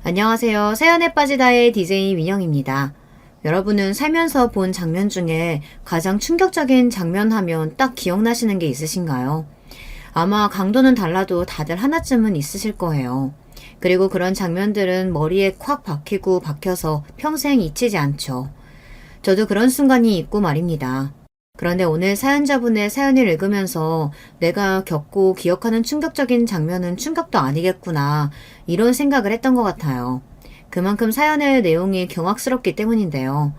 안녕하세요. 사연에 빠지다의 DJ 민영입니다. 여러분은 살면서 본 장면 중에 가장 충격적인 장면 하면 딱 기억나시는 게 있으신가요? 아마 강도는 달라도 다들 하나쯤은 있으실 거예요. 그리고 그런 장면들은 머리에 콱 박히고 박혀서 평생 잊히지 않죠. 저도 그런 순간이 있고 말입니다. 그런데 오늘 사연자분의 사연을 읽으면서 내가 겪고 기억하는 충격적인 장면은 충격도 아니겠구나, 이런 생각을 했던 것 같아요. 그만큼 사연의 내용이 경악스럽기 때문인데요.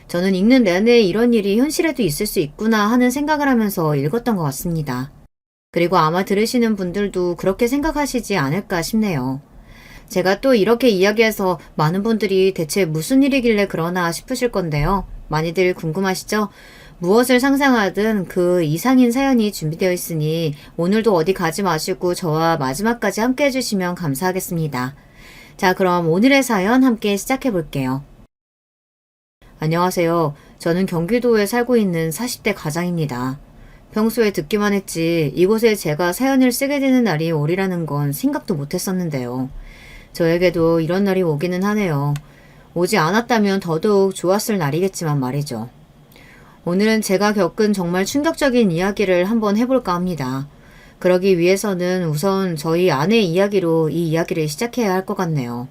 저는 읽는 내내 이런 일이 현실에도 있을 수 있구나 하는 생각을 하면서 읽었던 것 같습니다. 그리고 아마 들으시는 분들도 그렇게 생각하시지 않을까 싶네요. 제가 또 이렇게 이야기해서 많은 분들이 대체 무슨 일이길래 그러나 싶으실 건데요. 많이들 궁금하시죠? 무엇을 상상하든 그 이상인 사연이 준비되어 있으니 오늘도 어디 가지 마시고 저와 마지막까지 함께 해주시면 감사하겠습니다. 자, 그럼 오늘의 사연 함께 시작해 볼게요. 안녕하세요. 저는 경기도에 살고 있는 40대 가장입니다. 평소에 듣기만 했지 이곳에 제가 사연을 쓰게 되는 날이 오리라는 건 생각도 못했었는데요. 저에게도 이런 날이 오기는 하네요. 오지 않았다면 더더욱 좋았을 날이겠지만 말이죠. 오늘은 제가 겪은 정말 충격적인 이야기를 한번 해볼까 합니다. 그러기 위해서는 우선 저희 아내의 이야기로 이 이야기를 시작해야 할 것 같네요.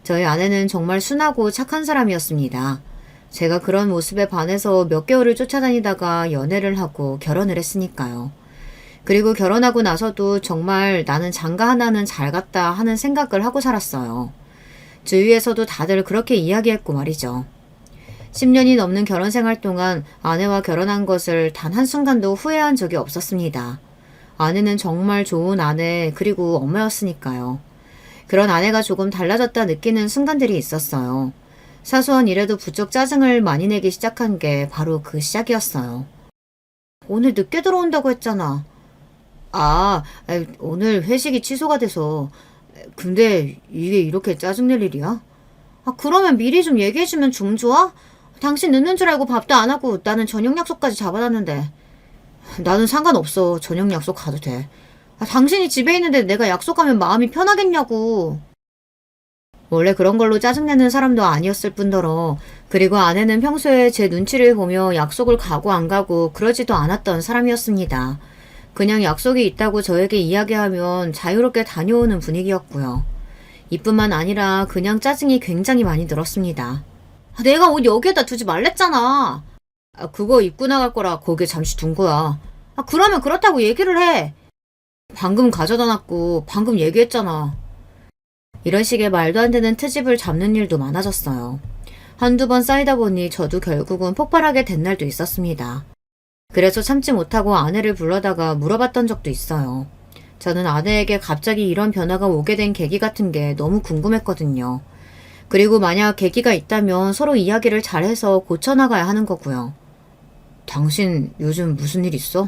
저희 아내는 정말 순하고 착한 사람이었습니다. 제가 그런 모습에 반해서 몇 개월을 쫓아다니다가 연애를 하고 결혼을 했으니까요. 그리고 결혼하고 나서도 정말 나는 장가 하나는 잘 갔다 하는 생각을 하고 살았어요. 주위에서도 다들 그렇게 이야기했고 말이죠. 10년이 넘는 결혼 생활 동안 아내와 결혼한 것을 단 한순간도 후회한 적이 없었습니다. 아내는 정말 좋은 아내 그리고 엄마였으니까요. 그런 아내가 조금 달라졌다 느끼는 순간들이 있었어요. 사소한 일에도 부쩍 짜증을 많이 내기 시작한 게 바로 그 시작이었어요. 오늘 늦게 들어온다고 했잖아. 오늘 회식이 취소가 돼서. 근데 이게 이렇게 짜증낼 일이야? 그러면 미리 좀 얘기해주면 좀 좋아? 당신 늦는 줄 알고 밥도 안 하고 나는 저녁 약속까지 잡아놨는데. 나는 상관없어. 저녁 약속 가도 돼. 당신이 집에 있는데 내가 약속하면 마음이 편하겠냐고. 원래 그런 걸로 짜증내는 사람도 아니었을 뿐더러, 그리고 아내는 평소에 제 눈치를 보며 약속을 가고 안 가고 그러지도 않았던 사람이었습니다. 그냥 약속이 있다고 저에게 이야기하면 자유롭게 다녀오는 분위기였고요. 이뿐만 아니라 그냥 짜증이 굉장히 많이 늘었습니다. 내가 옷 여기에다 두지 말랬잖아. 그거 입고 나갈 거라 거기에 잠시 둔 거야. 그러면 그렇다고 얘기를 해. 방금 가져다 놨고 방금 얘기했잖아. 이런 식의 말도 안 되는 트집을 잡는 일도 많아졌어요. 한두 번 쌓이다 보니 저도 결국은 폭발하게 된 날도 있었습니다. 그래서 참지 못하고 아내를 불러다가 물어봤던 적도 있어요. 저는 아내에게 갑자기 이런 변화가 오게 된 계기 같은 게 너무 궁금했거든요. 그리고 만약 계기가 있다면 서로 이야기를 잘해서 고쳐나가야 하는 거고요. 당신 요즘 무슨 일 있어?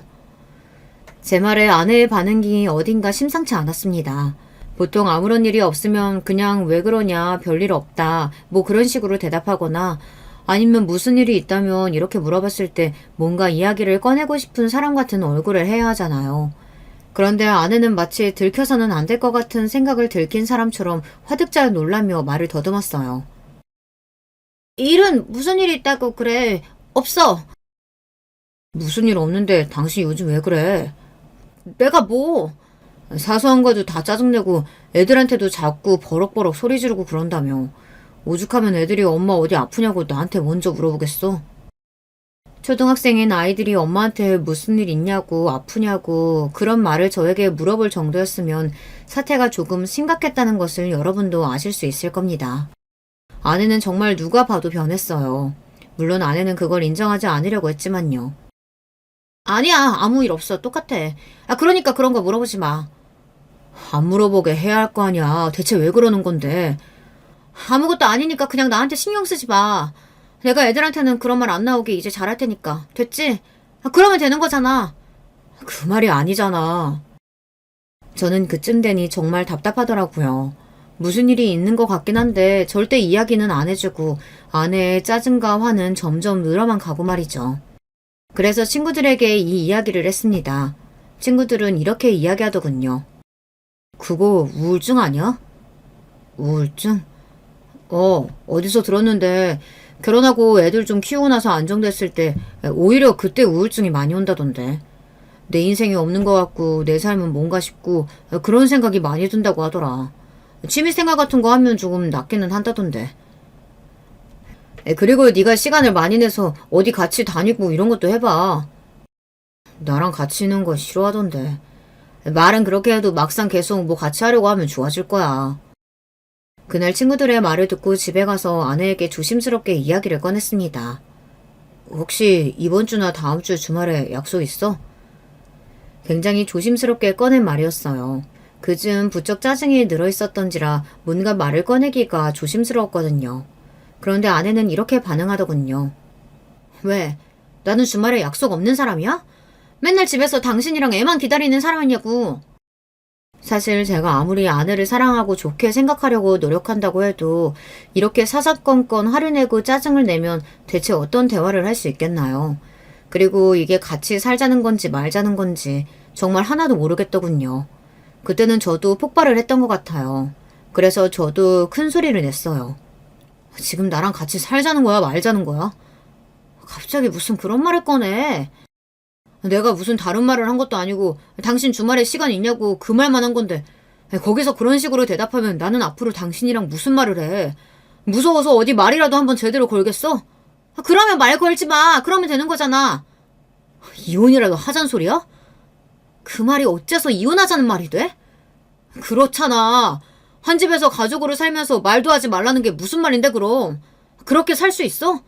제 말에 아내의 반응이 어딘가 심상치 않았습니다. 보통 아무런 일이 없으면 그냥 왜 그러냐, 별일 없다, 뭐 그런 식으로 대답하거나 아니면 무슨 일이 있다면 이렇게 물어봤을 때 뭔가 이야기를 꺼내고 싶은 사람 같은 얼굴을 해야 하잖아요. 그런데 아내는 마치 들켜서는 안 될 것 같은 생각을 들킨 사람처럼 화득잘 놀라며 말을 더듬었어요. 일은 무슨 일이 있다고 그래? 없어. 무슨 일 없는데 당신 요즘 왜 그래? 내가 뭐? 사소한 것도 다 짜증내고 애들한테도 자꾸 버럭버럭 소리 지르고 그런다며. 오죽하면 애들이 엄마 어디 아프냐고 나한테 먼저 물어보겠어? 초등학생인 아이들이 엄마한테 무슨 일 있냐고 아프냐고 그런 말을 저에게 물어볼 정도였으면 사태가 조금 심각했다는 것을 여러분도 아실 수 있을 겁니다. 아내는 정말 누가 봐도 변했어요. 물론 아내는 그걸 인정하지 않으려고 했지만요. 아니야, 아무 일 없어. 똑같아. 그러니까 그런 거 물어보지 마. 안 물어보게 해야 할 거 아니야. 대체 왜 그러는 건데? 아무것도 아니니까 그냥 나한테 신경 쓰지 마. 내가 애들한테는 그런 말 안 나오게 이제 잘할 테니까. 됐지? 그러면 되는 거잖아. 그 말이 아니잖아. 저는 그쯤 되니 정말 답답하더라고요. 무슨 일이 있는 것 같긴 한데 절대 이야기는 안 해주고 아내의 짜증과 화는 점점 늘어만 가고 말이죠. 그래서 친구들에게 이 이야기를 했습니다. 친구들은 이렇게 이야기하더군요. 그거 우울증 아니야? 우울증? 어디서 들었는데 결혼하고 애들 좀 키우고 나서 안정됐을 때 오히려 그때 우울증이 많이 온다던데. 내 인생이 없는 것 같고 내 삶은 뭔가 싶고 그런 생각이 많이 든다고 하더라. 취미생활 같은 거 하면 조금 낫기는 한다던데. 그리고 네가 시간을 많이 내서 어디 같이 다니고 이런 것도 해봐. 나랑 같이 있는 거 싫어하던데. 말은 그렇게 해도 막상 계속 뭐 같이 하려고 하면 좋아질 거야. 그날 친구들의 말을 듣고 집에 가서 아내에게 조심스럽게 이야기를 꺼냈습니다. 혹시 이번 주나 다음 주 주말에 약속 있어? 굉장히 조심스럽게 꺼낸 말이었어요. 그즘 부쩍 짜증이 늘어있었던지라 뭔가 말을 꺼내기가 조심스러웠거든요. 그런데 아내는 이렇게 반응하더군요. 왜? 나는 주말에 약속 없는 사람이야? 맨날 집에서 당신이랑 애만 기다리는 사람이냐고. 사실 제가 아무리 아내를 사랑하고 좋게 생각하려고 노력한다고 해도 이렇게 사사건건 화를 내고 짜증을 내면 대체 어떤 대화를 할 수 있겠나요? 그리고 이게 같이 살자는 건지 말자는 건지 정말 하나도 모르겠더군요. 그때는 저도 폭발을 했던 것 같아요. 그래서 저도 큰 소리를 냈어요. 지금 나랑 같이 살자는 거야, 말자는 거야? 갑자기 무슨 그런 말을 꺼내? 내가 무슨 다른 말을 한 것도 아니고 당신 주말에 시간 있냐고 그 말만 한 건데 거기서 그런 식으로 대답하면 나는 앞으로 당신이랑 무슨 말을 해? 무서워서 어디 말이라도 한번 제대로 걸겠어? 그러면 말 걸지 마. 그러면 되는 거잖아. 이혼이라도 하잔 소리야? 그 말이 어째서 이혼하자는 말이 돼? 그렇잖아. 한 집에서 가족으로 살면서 말도 하지 말라는 게 무슨 말인데 그럼. 그렇게 살 수 있어?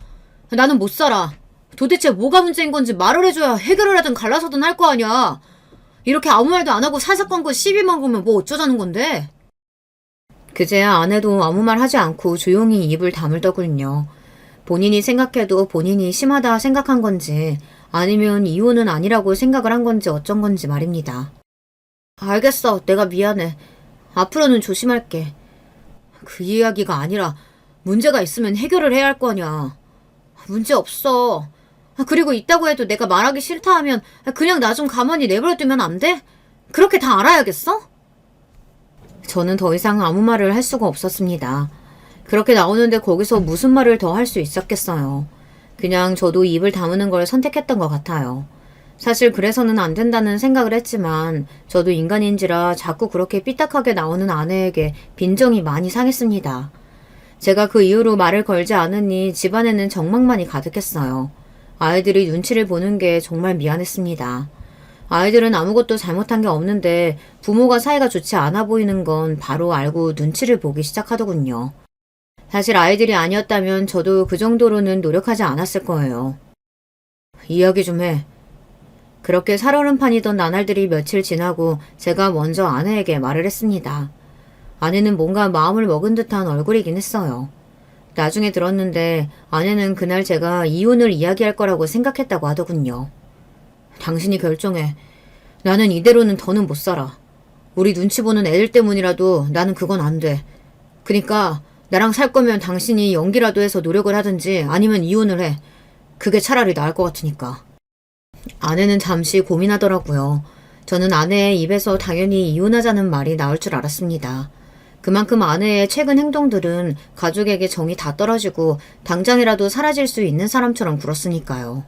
나는 못 살아. 도대체 뭐가 문제인 건지 말을 해줘야 해결을 하든 갈라서든 할 거 아니야. 이렇게 아무 말도 안 하고 사사건건 시비만 걸면 뭐 어쩌자는 건데. 그제야 아내도 아무 말 하지 않고 조용히 입을 다물더군요. 본인이 생각해도 본인이 심하다 생각한 건지 아니면 이혼은 아니라고 생각을 한 건지 어쩐 건지 말입니다. 알겠어. 내가 미안해. 앞으로는 조심할게. 그 이야기가 아니라 문제가 있으면 해결을 해야 할 거 아니야. 문제 없어. 그리고 있다고 해도 내가 말하기 싫다 하면 그냥 나 좀 가만히 내버려두면 안 돼? 그렇게 다 알아야겠어? 저는 더 이상 아무 말을 할 수가 없었습니다. 그렇게 나오는데 거기서 무슨 말을 더 할 수 있었겠어요. 그냥 저도 입을 다무는 걸 선택했던 것 같아요. 사실 그래서는 안 된다는 생각을 했지만 저도 인간인지라 자꾸 그렇게 삐딱하게 나오는 아내에게 빈정이 많이 상했습니다. 제가 그 이후로 말을 걸지 않으니 집안에는 정막만이 가득했어요. 아이들이 눈치를 보는 게 정말 미안했습니다. 아이들은 아무것도 잘못한 게 없는데 부모가 사이가 좋지 않아 보이는 건 바로 알고 눈치를 보기 시작하더군요. 사실 아이들이 아니었다면 저도 그 정도로는 노력하지 않았을 거예요. 이야기 좀 해. 그렇게 살얼음판이던 나날들이 며칠 지나고 제가 먼저 아내에게 말을 했습니다. 아내는 뭔가 마음을 먹은 듯한 얼굴이긴 했어요. 나중에 들었는데 아내는 그날 제가 이혼을 이야기할 거라고 생각했다고 하더군요. 당신이 결정해. 나는 이대로는 더는 못 살아. 우리 눈치 보는 애들 때문이라도 나는 그건 안 돼. 그니까 나랑 살 거면 당신이 연기라도 해서 노력을 하든지 아니면 이혼을 해. 그게 차라리 나을 것 같으니까. 아내는 잠시 고민하더라고요. 저는 아내의 입에서 당연히 이혼하자는 말이 나올 줄 알았습니다. 그만큼 아내의 최근 행동들은 가족에게 정이 다 떨어지고 당장이라도 사라질 수 있는 사람처럼 굴었으니까요.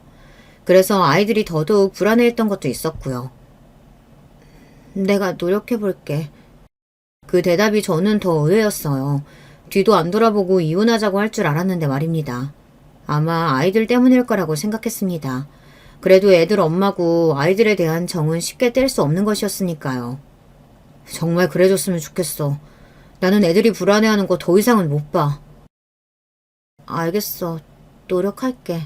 그래서 아이들이 더더욱 불안해했던 것도 있었고요. 내가 노력해볼게. 그 대답이 저는 더 의외였어요. 뒤도 안 돌아보고 이혼하자고 할 줄 알았는데 말입니다. 아마 아이들 때문일 거라고 생각했습니다. 그래도 애들 엄마고 아이들에 대한 정은 쉽게 뗄 수 없는 것이었으니까요. 정말 그래줬으면 좋겠어. 나는 애들이 불안해하는 거 더 이상은 못 봐. 알겠어. 노력할게.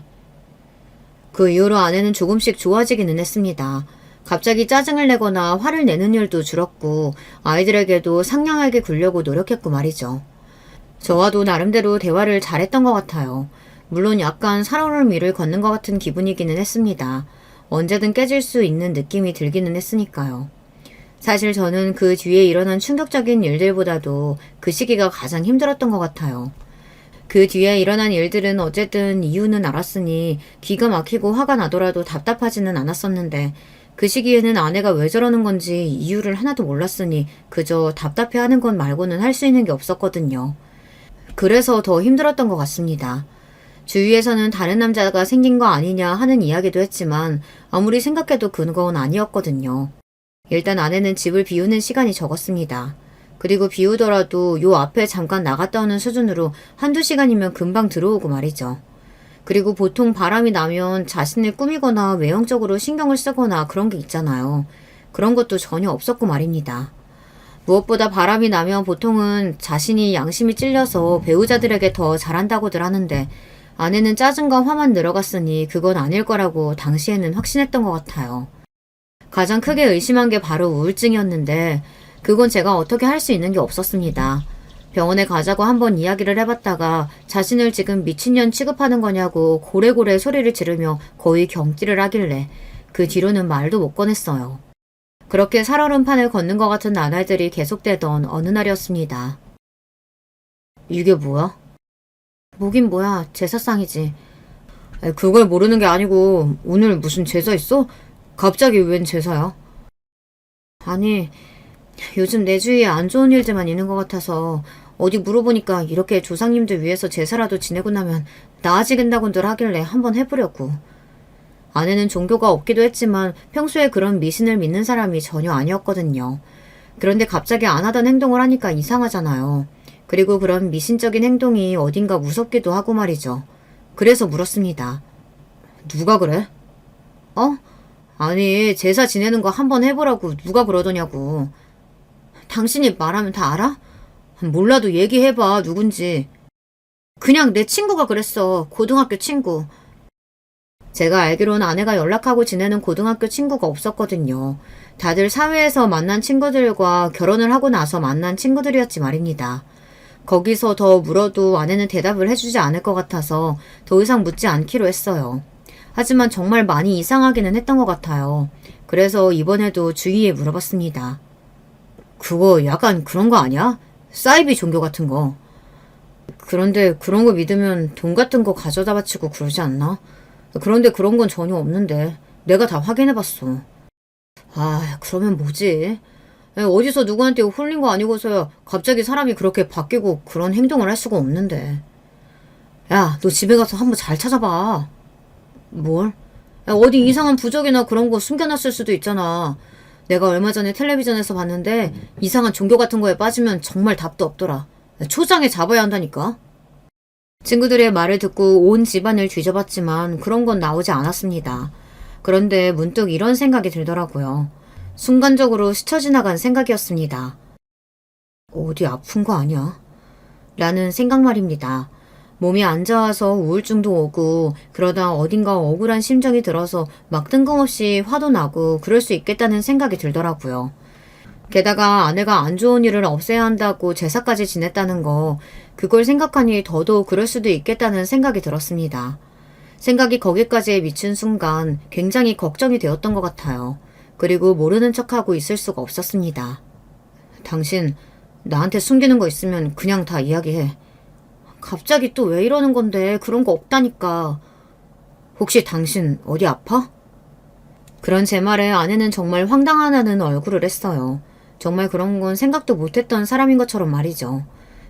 그 이후로 아내는 조금씩 좋아지기는 했습니다. 갑자기 짜증을 내거나 화를 내는 일도 줄었고 아이들에게도 상냥하게 굴려고 노력했고 말이죠. 저와도 나름대로 대화를 잘했던 것 같아요. 물론 약간 살얼음 위를 걷는 것 같은 기분이기는 했습니다. 언제든 깨질 수 있는 느낌이 들기는 했으니까요. 사실 저는 그 뒤에 일어난 충격적인 일들보다도 그 시기가 가장 힘들었던 것 같아요. 그 뒤에 일어난 일들은 어쨌든 이유는 알았으니 기가 막히고 화가 나더라도 답답하지는 않았었는데 그 시기에는 아내가 왜 저러는 건지 이유를 하나도 몰랐으니 그저 답답해하는 것 말고는 할 수 있는 게 없었거든요. 그래서 더 힘들었던 것 같습니다. 주위에서는 다른 남자가 생긴 거 아니냐 하는 이야기도 했지만 아무리 생각해도 그건 아니었거든요. 일단 아내는 집을 비우는 시간이 적었습니다. 그리고 비우더라도 요 앞에 잠깐 나갔다 오는 수준으로 한두 시간이면 금방 들어오고 말이죠. 그리고 보통 바람이 나면 자신을 꾸미거나 외형적으로 신경을 쓰거나 그런 게 있잖아요. 그런 것도 전혀 없었고 말입니다. 무엇보다 바람이 나면 보통은 자신이 양심이 찔려서 배우자들에게 더 잘한다고들 하는데 아내는 짜증과 화만 늘어갔으니 그건 아닐 거라고 당시에는 확신했던 것 같아요. 가장 크게 의심한 게 바로 우울증이었는데 그건 제가 어떻게 할 수 있는 게 없었습니다. 병원에 가자고 한번 이야기를 해봤다가 자신을 지금 미친년 취급하는 거냐고 고래고래 소리를 지르며 거의 경기를 하길래 그 뒤로는 말도 못 꺼냈어요. 그렇게 살얼음판을 걷는 것 같은 나날들이 계속되던 어느 날이었습니다. 이게 뭐야? 뭐긴 뭐야, 제사상이지. 그걸 모르는 게 아니고 오늘 무슨 제사 있어? 갑자기 웬 제사야? 아니, 요즘 내 주위에 안 좋은 일들만 있는 것 같아서 어디 물어보니까 이렇게 조상님들 위해서 제사라도 지내고 나면 나아지겠다고들 하길래 한번 해보려고. 아내는 종교가 없기도 했지만 평소에 그런 미신을 믿는 사람이 전혀 아니었거든요. 그런데 갑자기 안 하던 행동을 하니까 이상하잖아요. 그리고 그런 미신적인 행동이 어딘가 무섭기도 하고 말이죠. 그래서 물었습니다. 누가 그래? 어? 아니, 제사 지내는 거 한번 해보라고 누가 그러더냐고. 당신이 말하면 다 알아? 몰라도 얘기해봐, 누군지. 그냥 내 친구가 그랬어. 고등학교 친구. 제가 알기로는 아내가 연락하고 지내는 고등학교 친구가 없었거든요. 다들 사회에서 만난 친구들과 결혼을 하고 나서 만난 친구들이었지 말입니다. 거기서 더 물어도 아내는 대답을 해주지 않을 것 같아서 더 이상 묻지 않기로 했어요. 하지만 정말 많이 이상하기는 했던 것 같아요. 그래서 이번에도 주위에 물어봤습니다. 그거 약간 그런 거 아니야? 사이비 종교 같은 거. 그런데 그런 거 믿으면 돈 같은 거 가져다 바치고 그러지 않나? 그런데 그런 건 전혀 없는데 내가 다 확인해봤어. 아, 그러면 뭐지? 어디서 누구한테 홀린 거 아니고서야 갑자기 사람이 그렇게 바뀌고 그런 행동을 할 수가 없는데. 야, 너 집에 가서 한번 잘 찾아봐. 뭘? 야, 어디 이상한 부적이나 그런 거 숨겨놨을 수도 있잖아. 내가 얼마 전에 텔레비전에서 봤는데 이상한 종교 같은 거에 빠지면 정말 답도 없더라. 초장에 잡아야 한다니까. 친구들의 말을 듣고 온 집안을 뒤져봤지만 그런 건 나오지 않았습니다. 그런데 문득 이런 생각이 들더라고요. 순간적으로 스쳐 지나간 생각이었습니다. 어디 아픈 거 아니야? 라는 생각 말입니다. 몸이 안 좋아서 우울증도 오고 그러다 어딘가 억울한 심정이 들어서 막 뜬금없이 화도 나고 그럴 수 있겠다는 생각이 들더라고요. 게다가 아내가 안 좋은 일을 없애야 한다고 제사까지 지냈다는 거, 그걸 생각하니 더더욱 그럴 수도 있겠다는 생각이 들었습니다. 생각이 거기까지 미친 순간 굉장히 걱정이 되었던 것 같아요. 그리고 모르는 척하고 있을 수가 없었습니다. 당신 나한테 숨기는 거 있으면 그냥 다 이야기해. 갑자기 또 왜 이러는 건데 그런 거 없다니까. 혹시 당신 어디 아파? 그런 제 말에 아내는 정말 황당하다는 얼굴을 했어요. 정말 그런 건 생각도 못했던 사람인 것처럼 말이죠.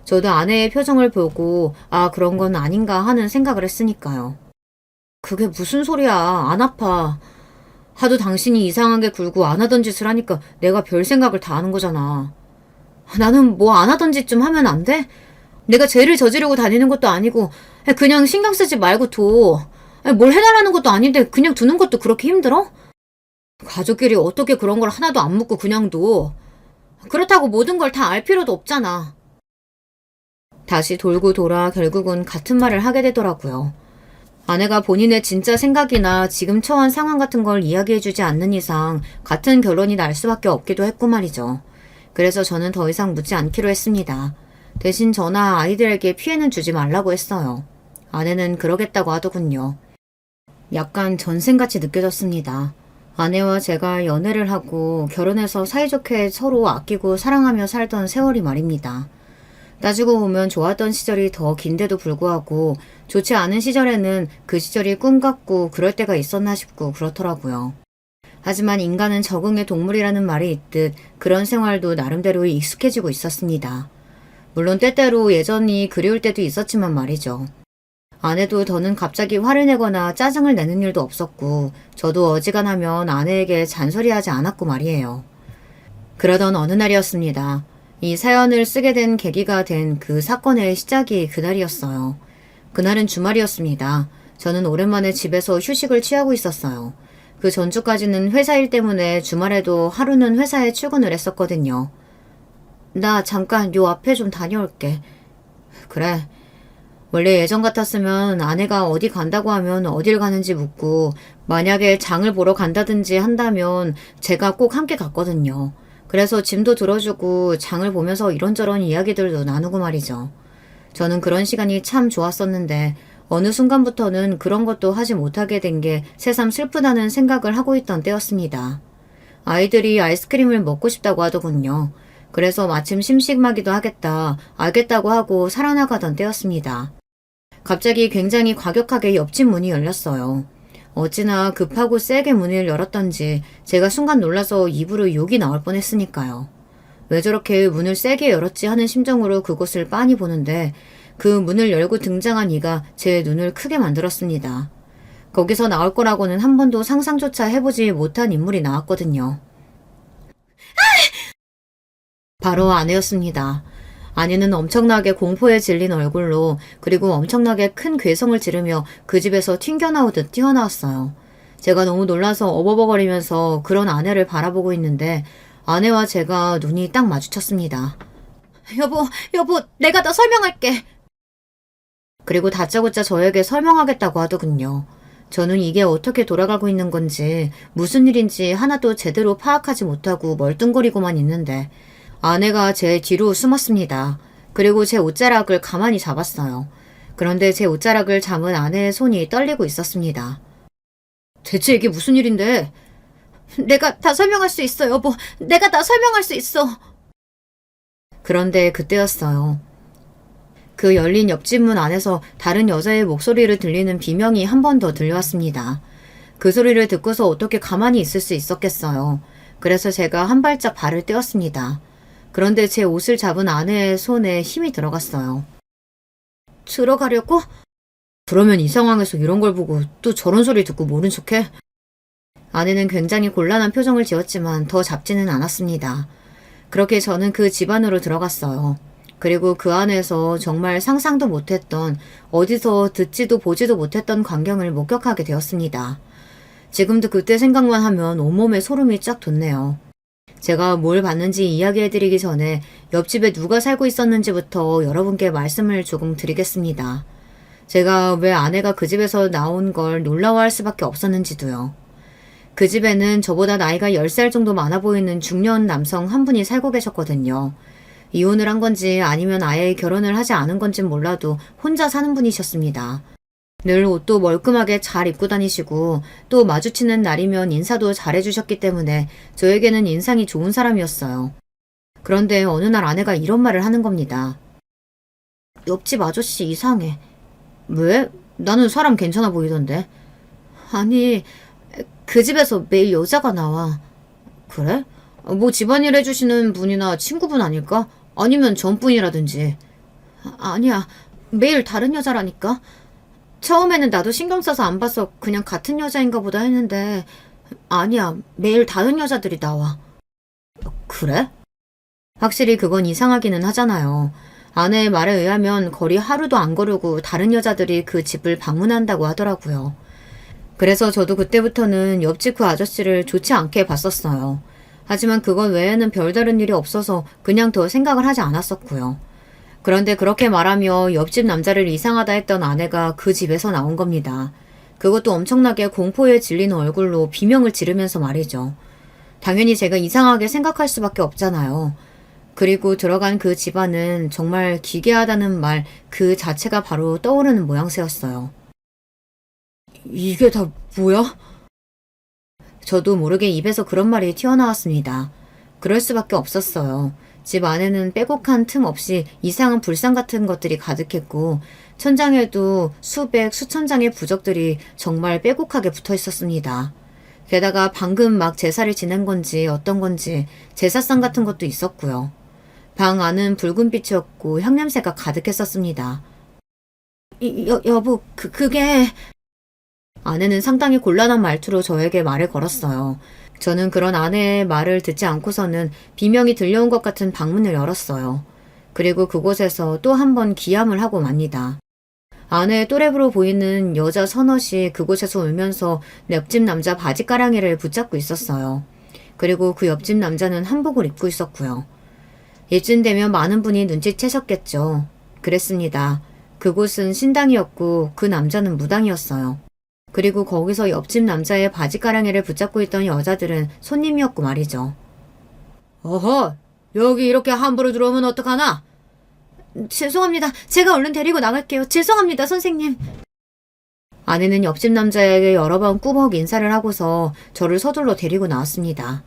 저도 아내의 표정을 보고 아 그런 건 아닌가 하는 생각을 했으니까요. 그게 무슨 소리야. 안 아파. 하도 당신이 이상하게 굴고 안 하던 짓을 하니까 내가 별 생각을 다 하는 거잖아. 나는 뭐 안 하던 짓 좀 하면 안 돼? 내가 죄를 저지르고 다니는 것도 아니고 그냥 신경 쓰지 말고 둬. 뭘 해달라는 것도 아닌데 그냥 두는 것도 그렇게 힘들어? 가족끼리 어떻게 그런 걸 하나도 안 묻고 그냥 둬. 그렇다고 모든 걸 다 알 필요도 없잖아. 다시 돌고 돌아 결국은 같은 말을 하게 되더라고요. 아내가 본인의 진짜 생각이나 지금 처한 상황 같은 걸 이야기해주지 않는 이상 같은 결론이 날 수밖에 없기도 했고 말이죠. 그래서 저는 더 이상 묻지 않기로 했습니다. 대신 저나 아이들에게 피해는 주지 말라고 했어요. 아내는 그러겠다고 하더군요. 약간 전생같이 느껴졌습니다. 아내와 제가 연애를 하고 결혼해서 사이좋게 서로 아끼고 사랑하며 살던 세월이 말입니다. 따지고 보면 좋았던 시절이 더 긴데도 불구하고 좋지 않은 시절에는 그 시절이 꿈 같고 그럴 때가 있었나 싶고 그렇더라고요. 하지만 인간은 적응의 동물이라는 말이 있듯 그런 생활도 나름대로 익숙해지고 있었습니다. 물론 때때로 예전이 그리울 때도 있었지만 말이죠. 아내도 더는 갑자기 화를 내거나 짜증을 내는 일도 없었고 저도 어지간하면 아내에게 잔소리하지 않았고 말이에요. 그러던 어느 날이었습니다. 이 사연을 쓰게 된 계기가 된 그 사건의 시작이 그날이었어요. 그날은 주말이었습니다. 저는 오랜만에 집에서 휴식을 취하고 있었어요. 그 전주까지는 회사 일 때문에 주말에도 하루는 회사에 출근을 했었거든요. 나 잠깐 요 앞에 좀 다녀올게. 그래. 원래 예전 같았으면 아내가 어디 간다고 하면 어딜 가는지 묻고 만약에 장을 보러 간다든지 한다면 제가 꼭 함께 갔거든요. 그래서 짐도 들어주고 장을 보면서 이런저런 이야기들도 나누고 말이죠. 저는 그런 시간이 참 좋았었는데 어느 순간부터는 그런 것도 하지 못하게 된 게 새삼 슬프다는 생각을 하고 있던 때였습니다. 아이들이 아이스크림을 먹고 싶다고 하더군요. 그래서 마침 심심하기도 하겠다, 알겠다고 하고 살아나가던 때였습니다. 갑자기 굉장히 과격하게 옆집 문이 열렸어요. 어찌나 급하고 세게 문을 열었던지 제가 순간 놀라서 입으로 욕이 나올 뻔했으니까요. 왜 저렇게 문을 세게 열었지 하는 심정으로 그곳을 빤히 보는데 그 문을 열고 등장한 이가 제 눈을 크게 만들었습니다. 거기서 나올 거라고는 한 번도 상상조차 해보지 못한 인물이 나왔거든요. 바로 아내였습니다. 아내는 엄청나게 공포에 질린 얼굴로 그리고 엄청나게 큰 괴성을 지르며 그 집에서 튕겨나오듯 뛰어나왔어요. 제가 너무 놀라서 어버버거리면서 그런 아내를 바라보고 있는데 아내와 제가 눈이 딱 마주쳤습니다. 여보, 내가 다 설명할게. 그리고 다짜고짜 저에게 설명하겠다고 하더군요. 저는 이게 어떻게 돌아가고 있는 건지 무슨 일인지 하나도 제대로 파악하지 못하고 멀뚱거리고만 있는데 아내가 제 뒤로 숨었습니다. 그리고 제 옷자락을 가만히 잡았어요. 그런데 제 옷자락을 잡은 아내의 손이 떨리고 있었습니다. 대체 이게 무슨 일인데? 내가 다 설명할 수 있어, 여보. 내가 다 설명할 수 있어. 그런데 그때였어요. 그 열린 옆집 문 안에서 다른 여자의 목소리를 들리는 비명이 한 번 더 들려왔습니다. 그 소리를 듣고서 어떻게 가만히 있을 수 있었겠어요. 그래서 제가 한 발짝 발을 떼었습니다. 그런데 제 옷을 잡은 아내의 손에 힘이 들어갔어요. 들어가려고? 그러면 이 상황에서 이런 걸 보고 또 저런 소리 듣고 모른 척해? 아내는 굉장히 곤란한 표정을 지었지만 더 잡지는 않았습니다. 그렇게 저는 그 집 안으로 들어갔어요. 그리고 그 안에서 정말 상상도 못했던 어디서 듣지도 보지도 못했던 광경을 목격하게 되었습니다. 지금도 그때 생각만 하면 온몸에 소름이 쫙 돋네요. 제가 뭘 봤는지 이야기해드리기 전에 옆집에 누가 살고 있었는지부터 여러분께 말씀을 조금 드리겠습니다. 제가 왜 아내가 그 집에서 나온 걸 놀라워할 수밖에 없었는지도요. 그 집에는 저보다 나이가 10살 정도 많아 보이는 중년 남성 한 분이 살고 계셨거든요. 이혼을 한 건지 아니면 아예 결혼을 하지 않은 건진 몰라도 혼자 사는 분이셨습니다. 늘 옷도 멀끔하게 잘 입고 다니시고 또 마주치는 날이면 인사도 잘해주셨기 때문에 저에게는 인상이 좋은 사람이었어요. 그런데 어느 날 아내가 이런 말을 하는 겁니다. 옆집 아저씨 이상해. 왜? 나는 사람 괜찮아 보이던데. 아니, 그 집에서 매일 여자가 나와. 그래? 뭐 집안일 해주시는 분이나 친구분 아닐까? 아니면 전분이라든지. 아니야, 매일 다른 여자라니까. 처음에는 나도 신경 써서 안 봐서 그냥 같은 여자인가 보다 했는데 아니야, 매일 다른 여자들이 나와. 그래? 확실히 그건 이상하기는 하잖아요. 아내의 말에 의하면 거리 하루도 안 걸으고 다른 여자들이 그 집을 방문한다고 하더라고요. 그래서 저도 그때부터는 옆집 그 아저씨를 좋지 않게 봤었어요. 하지만 그것 외에는 별다른 일이 없어서 그냥 더 생각을 하지 않았었고요. 그런데 그렇게 말하며 옆집 남자를 이상하다 했던 아내가 그 집에서 나온 겁니다. 그것도 엄청나게 공포에 질린 얼굴로 비명을 지르면서 말이죠. 당연히 제가 이상하게 생각할 수밖에 없잖아요. 그리고 들어간 그 집안은 정말 기괴하다는 말 그 자체가 바로 떠오르는 모양새였어요. 이게 다 뭐야? 저도 모르게 입에서 그런 말이 튀어나왔습니다. 그럴 수밖에 없었어요. 집 안에는 빼곡한 틈 없이 이상한 불상 같은 것들이 가득했고 천장에도 수백, 수천 장의 부적들이 정말 빼곡하게 붙어 있었습니다. 게다가 방금 막 제사를 지낸 건지 어떤 건지 제사상 같은 것도 있었고요. 방 안은 붉은 빛이었고 향냄새가 가득했었습니다. 여보, 그게... 아내는 상당히 곤란한 말투로 저에게 말을 걸었어요. 저는 그런 아내의 말을 듣지 않고서는 비명이 들려온 것 같은 방문을 열었어요. 그리고 그곳에서 또 한 번 기함을 하고 맙니다. 아내의 또래부로 보이는 여자 서넛이 그곳에서 울면서 옆집 남자 바지가랑이를 붙잡고 있었어요. 그리고 그 옆집 남자는 한복을 입고 있었고요. 이쯤 되면 많은 분이 눈치채셨겠죠. 그랬습니다. 그곳은 신당이었고 그 남자는 무당이었어요. 그리고 거기서 옆집 남자의 바지가랑이를 붙잡고 있던 여자들은 손님이었고 말이죠. 어허, 여기 이렇게 함부로 들어오면 어떡하나? 죄송합니다. 제가 얼른 데리고 나갈게요. 죄송합니다, 선생님. 아내는 옆집 남자에게 여러 번 꾸벅 인사를 하고서 저를 서둘러 데리고 나왔습니다.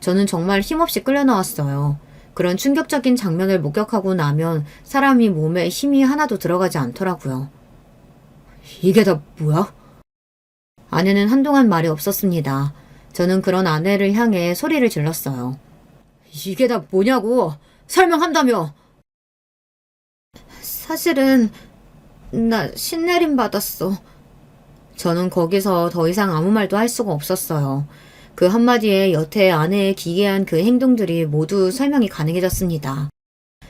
저는 정말 힘없이 끌려 나왔어요. 그런 충격적인 장면을 목격하고 나면 사람이 몸에 힘이 하나도 들어가지 않더라고요. 이게 다 뭐야? 아내는 한동안 말이 없었습니다. 저는 그런 아내를 향해 소리를 질렀어요. 이게 다 뭐냐고! 설명한다며! 사실은 나 신내림 받았어. 저는 거기서 더 이상 아무 말도 할 수가 없었어요. 그 한마디에 여태 아내의 기괴한 그 행동들이 모두 설명이 가능해졌습니다.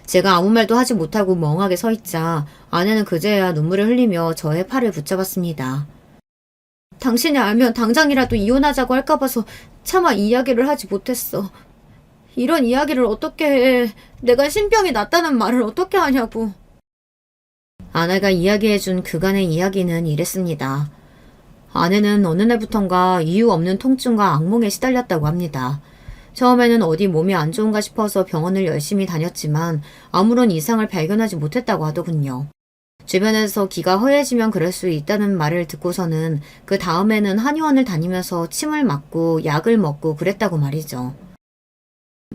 제가 아무 말도 하지 못하고 멍하게 서 있자 아내는 그제야 눈물을 흘리며 저의 팔을 붙잡았습니다. 당신이 알면 당장이라도 이혼하자고 할까 봐서 차마 이야기를 하지 못했어. 이런 이야기를 어떻게 해. 내가 신병이 났다는 말을 어떻게 하냐고. 아내가 이야기해준 그간의 이야기는 이랬습니다. 아내는 어느 날부턴가 이유 없는 통증과 악몽에 시달렸다고 합니다. 처음에는 어디 몸이 안 좋은가 싶어서 병원을 열심히 다녔지만 아무런 이상을 발견하지 못했다고 하더군요. 주변에서 기가 허해지면 그럴 수 있다는 말을 듣고서는 그 다음에는 한의원을 다니면서 침을 맞고 약을 먹고 그랬다고 말이죠.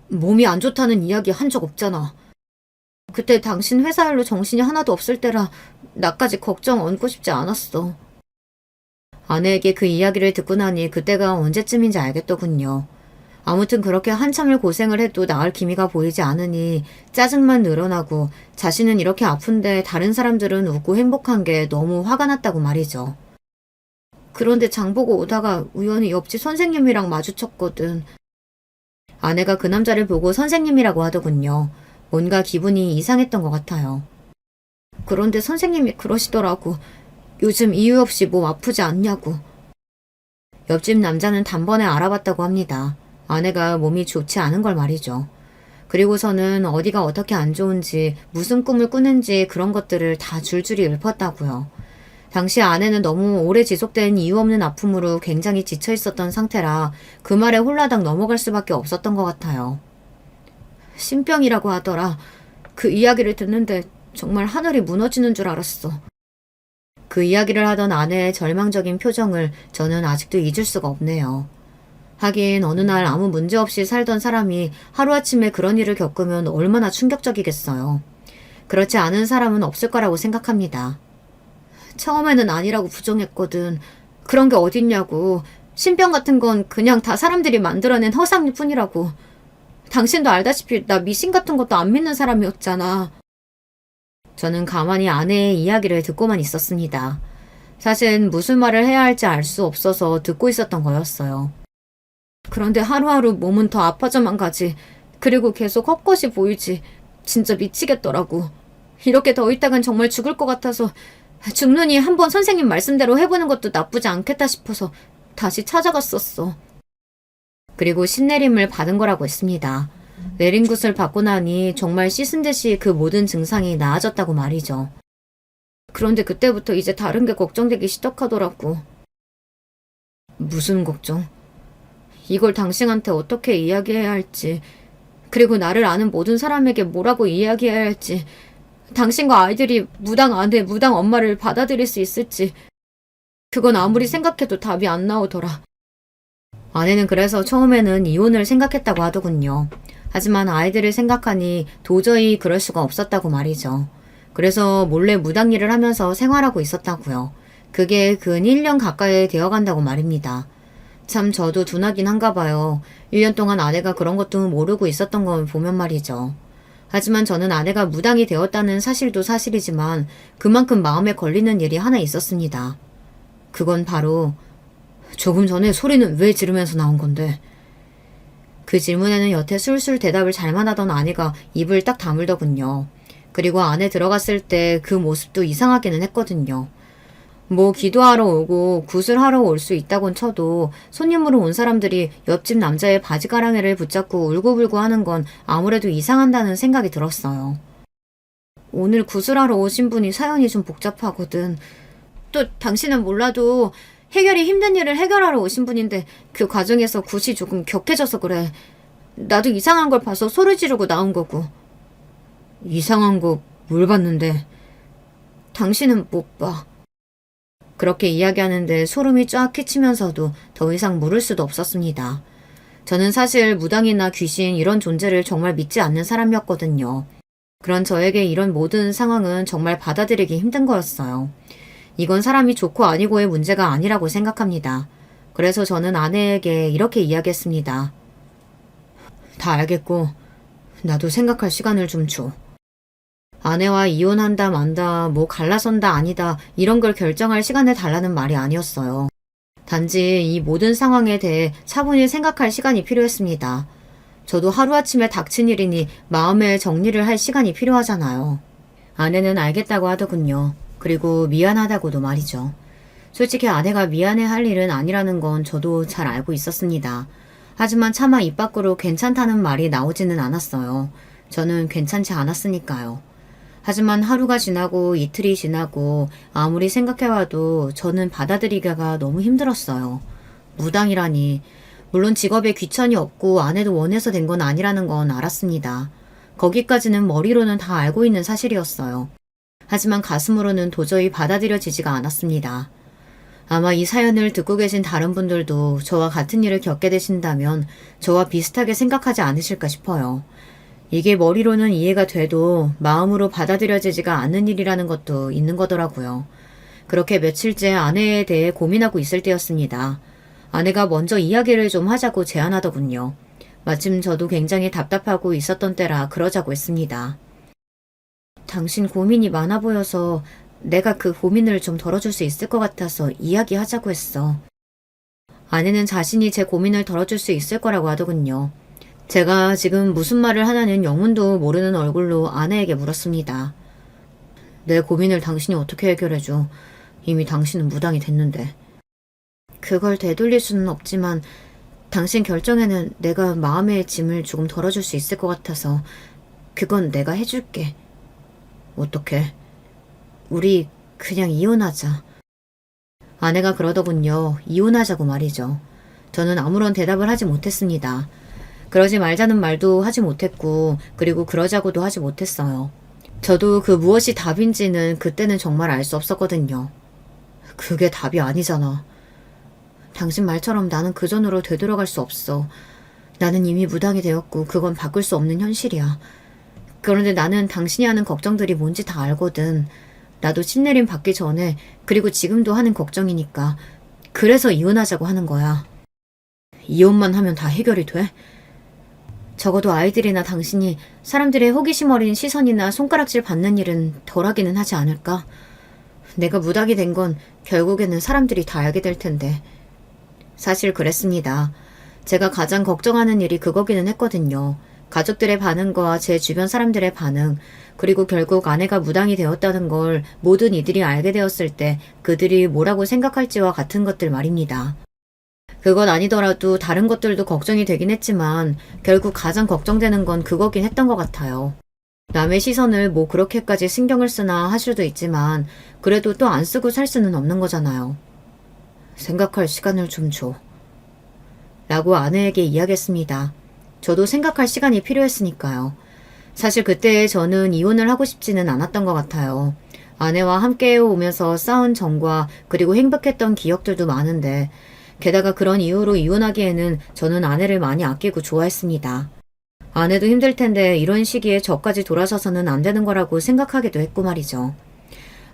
몸이 안 좋다는 이야기 한 적 없잖아. 그때 당신 회사 일로 정신이 하나도 없을 때라 나까지 걱정 얹고 싶지 않았어. 아내에게 그 이야기를 듣고 나니 그때가 언제쯤인지 알겠더군요. 아무튼 그렇게 한참을 고생을 해도 나을 기미가 보이지 않으니 짜증만 늘어나고 자신은 이렇게 아픈데 다른 사람들은 웃고 행복한 게 너무 화가 났다고 말이죠. 그런데 장보고 오다가 우연히 옆집 선생님이랑 마주쳤거든. 아내가 그 남자를 보고 선생님이라고 하더군요. 뭔가 기분이 이상했던 것 같아요. 그런데 선생님이 그러시더라고. 요즘 이유 없이 몸 아프지 않냐고. 옆집 남자는 단번에 알아봤다고 합니다. 아내가 몸이 좋지 않은 걸 말이죠. 그리고서는 어디가 어떻게 안 좋은지 무슨 꿈을 꾸는지 그런 것들을 다 줄줄이 읊었다고요. 당시 아내는 너무 오래 지속된 이유 없는 아픔으로 굉장히 지쳐 있었던 상태라 그 말에 홀라당 넘어갈 수밖에 없었던 것 같아요. 신병이라고 하더라. 그 이야기를 듣는데 정말 하늘이 무너지는 줄 알았어. 그 이야기를 하던 아내의 절망적인 표정을 저는 아직도 잊을 수가 없네요. 하긴 어느 날 아무 문제 없이 살던 사람이 하루아침에 그런 일을 겪으면 얼마나 충격적이겠어요. 그렇지 않은 사람은 없을 거라고 생각합니다. 처음에는 아니라고 부정했거든. 그런 게 어딨냐고. 신병 같은 건 그냥 다 사람들이 만들어낸 허상일 뿐이라고. 당신도 알다시피 나 미신 같은 것도 안 믿는 사람이었잖아. 저는 가만히 아내의 이야기를 듣고만 있었습니다. 사실 무슨 말을 해야 할지 알 수 없어서 듣고 있었던 거였어요. 그런데 하루하루 몸은 더 아파져만 가지. 그리고 계속 헛것이 보이지. 진짜 미치겠더라고. 이렇게 더 있다간 정말 죽을 것 같아서 죽느니 한번 선생님 말씀대로 해보는 것도 나쁘지 않겠다 싶어서 다시 찾아갔었어. 그리고 신내림을 받은 거라고 했습니다. 내린 굿을 받고 나니 정말 씻은 듯이 그 모든 증상이 나아졌다고 말이죠. 그런데 그때부터 이제 다른 게 걱정되기 시작하더라고. 무슨 걱정? 이걸 당신한테 어떻게 이야기해야 할지, 그리고 나를 아는 모든 사람에게 뭐라고 이야기해야 할지, 당신과 아이들이 무당 아내, 무당 엄마를 받아들일 수 있을지, 그건 아무리 생각해도 답이 안 나오더라. 아내는 그래서 처음에는 이혼을 생각했다고 하더군요. 하지만 아이들을 생각하니 도저히 그럴 수가 없었다고 말이죠. 그래서 몰래 무당 일을 하면서 생활하고 있었다고요. 그게 근 1년 가까이 되어간다고 말입니다. 참 저도 둔하긴 한가 봐요. 1년 동안 아내가 그런 것도 모르고 있었던 걸 보면 말이죠. 하지만 저는 아내가 무당이 되었다는 사실도 사실이지만 그만큼 마음에 걸리는 일이 하나 있었습니다. 그건 바로 조금 전에 소리는 왜 지르면서 나온 건데? 그 질문에는 여태 술술 대답을 잘만 하던 아내가 입을 딱 다물더군요. 그리고 안에 들어갔을 때 그 모습도 이상하기는 했거든요. 뭐 기도하러 오고 구슬하러 올 수 있다곤 쳐도 손님으로 온 사람들이 옆집 남자의 바지가랑이를 붙잡고 울고불고 하는 건 아무래도 이상한다는 생각이 들었어요. 오늘 구슬하러 오신 분이 사연이 좀 복잡하거든. 또 당신은 몰라도 해결이 힘든 일을 해결하러 오신 분인데 그 과정에서 굿이 조금 격해져서 그래. 나도 이상한 걸 봐서 소리 지르고 나온 거고. 이상한 거 뭘 봤는데? 당신은 못 봐. 그렇게 이야기하는데 소름이 쫙 끼치면서도 더 이상 물을 수도 없었습니다. 저는 사실 무당이나 귀신 이런 존재를 정말 믿지 않는 사람이었거든요. 그런 저에게 이런 모든 상황은 정말 받아들이기 힘든 거였어요. 이건 사람이 좋고 아니고의 문제가 아니라고 생각합니다. 그래서 저는 아내에게 이렇게 이야기했습니다. 다 알겠고 나도 생각할 시간을 좀 줘. 아내와 이혼한다 만다 뭐 갈라선다 아니다 이런 걸 결정할 시간을 달라는 말이 아니었어요. 단지 이 모든 상황에 대해 차분히 생각할 시간이 필요했습니다. 저도 하루아침에 닥친 일이니 마음의 정리를 할 시간이 필요하잖아요. 아내는 알겠다고 하더군요. 그리고 미안하다고도 말이죠. 솔직히 아내가 미안해할 일은 아니라는 건 저도 잘 알고 있었습니다. 하지만 차마 입 밖으로 괜찮다는 말이 나오지는 않았어요. 저는 괜찮지 않았으니까요. 하지만 하루가 지나고 이틀이 지나고 아무리 생각해봐도 저는 받아들이기가 너무 힘들었어요. 무당이라니. 물론 직업에 귀천이 없고 아내도 원해서 된 건 아니라는 건 알았습니다. 거기까지는 머리로는 다 알고 있는 사실이었어요. 하지만 가슴으로는 도저히 받아들여지지가 않았습니다. 아마 이 사연을 듣고 계신 다른 분들도 저와 같은 일을 겪게 되신다면 저와 비슷하게 생각하지 않으실까 싶어요. 이게 머리로는 이해가 돼도 마음으로 받아들여지지가 않는 일이라는 것도 있는 거더라고요. 그렇게 며칠째 아내에 대해 고민하고 있을 때였습니다. 아내가 먼저 이야기를 좀 하자고 제안하더군요. 마침 저도 굉장히 답답하고 있었던 때라 그러자고 했습니다. 당신 고민이 많아 보여서 내가 그 고민을 좀 덜어줄 수 있을 것 같아서 이야기하자고 했어. 아내는 자신이 제 고민을 덜어줄 수 있을 거라고 하더군요. 제가 지금 무슨 말을 하냐는 영문도 모르는 얼굴로 아내에게 물었습니다. 내 고민을 당신이 어떻게 해결해줘? 이미 당신은 무당이 됐는데. 그걸 되돌릴 수는 없지만 당신 결정에는 내가 마음의 짐을 조금 덜어줄 수 있을 것 같아서 그건 내가 해줄게. 어떻게? 우리 그냥 이혼하자. 아내가 그러더군요. 이혼하자고 말이죠. 저는 아무런 대답을 하지 못했습니다. 그러지 말자는 말도 하지 못했고 그리고 그러자고도 하지 못했어요. 저도 그 무엇이 답인지는 그때는 정말 알 수 없었거든요. 그게 답이 아니잖아. 당신 말처럼 나는 그전으로 되돌아갈 수 없어. 나는 이미 무당이 되었고 그건 바꿀 수 없는 현실이야. 그런데 나는 당신이 하는 걱정들이 뭔지 다 알거든. 나도 신내림 받기 전에 그리고 지금도 하는 걱정이니까. 그래서 이혼하자고 하는 거야. 이혼만 하면 다 해결이 돼? 적어도 아이들이나 당신이 사람들의 호기심 어린 시선이나 손가락질 받는 일은 덜하기는 하지 않을까? 내가 무당이 된 건 결국에는 사람들이 다 알게 될 텐데. 사실 그랬습니다. 제가 가장 걱정하는 일이 그거기는 했거든요. 가족들의 반응과 제 주변 사람들의 반응, 그리고 결국 아내가 무당이 되었다는 걸 모든 이들이 알게 되었을 때 그들이 뭐라고 생각할지와 같은 것들 말입니다. 그건 아니더라도 다른 것들도 걱정이 되긴 했지만 결국 가장 걱정되는 건 그거긴 했던 것 같아요. 남의 시선을 뭐 그렇게까지 신경을 쓰나 할 수도 있지만 그래도 또 안 쓰고 살 수는 없는 거잖아요. 생각할 시간을 좀 줘. 라고 아내에게 이야기했습니다. 저도 생각할 시간이 필요했으니까요. 사실 그때 저는 이혼을 하고 싶지는 않았던 것 같아요. 아내와 함께 오면서 싸운 정과 그리고 행복했던 기억들도 많은데 게다가 그런 이유로 이혼하기에는 저는 아내를 많이 아끼고 좋아했습니다. 아내도 힘들 텐데 이런 시기에 저까지 돌아서서는 안 되는 거라고 생각하기도 했고 말이죠.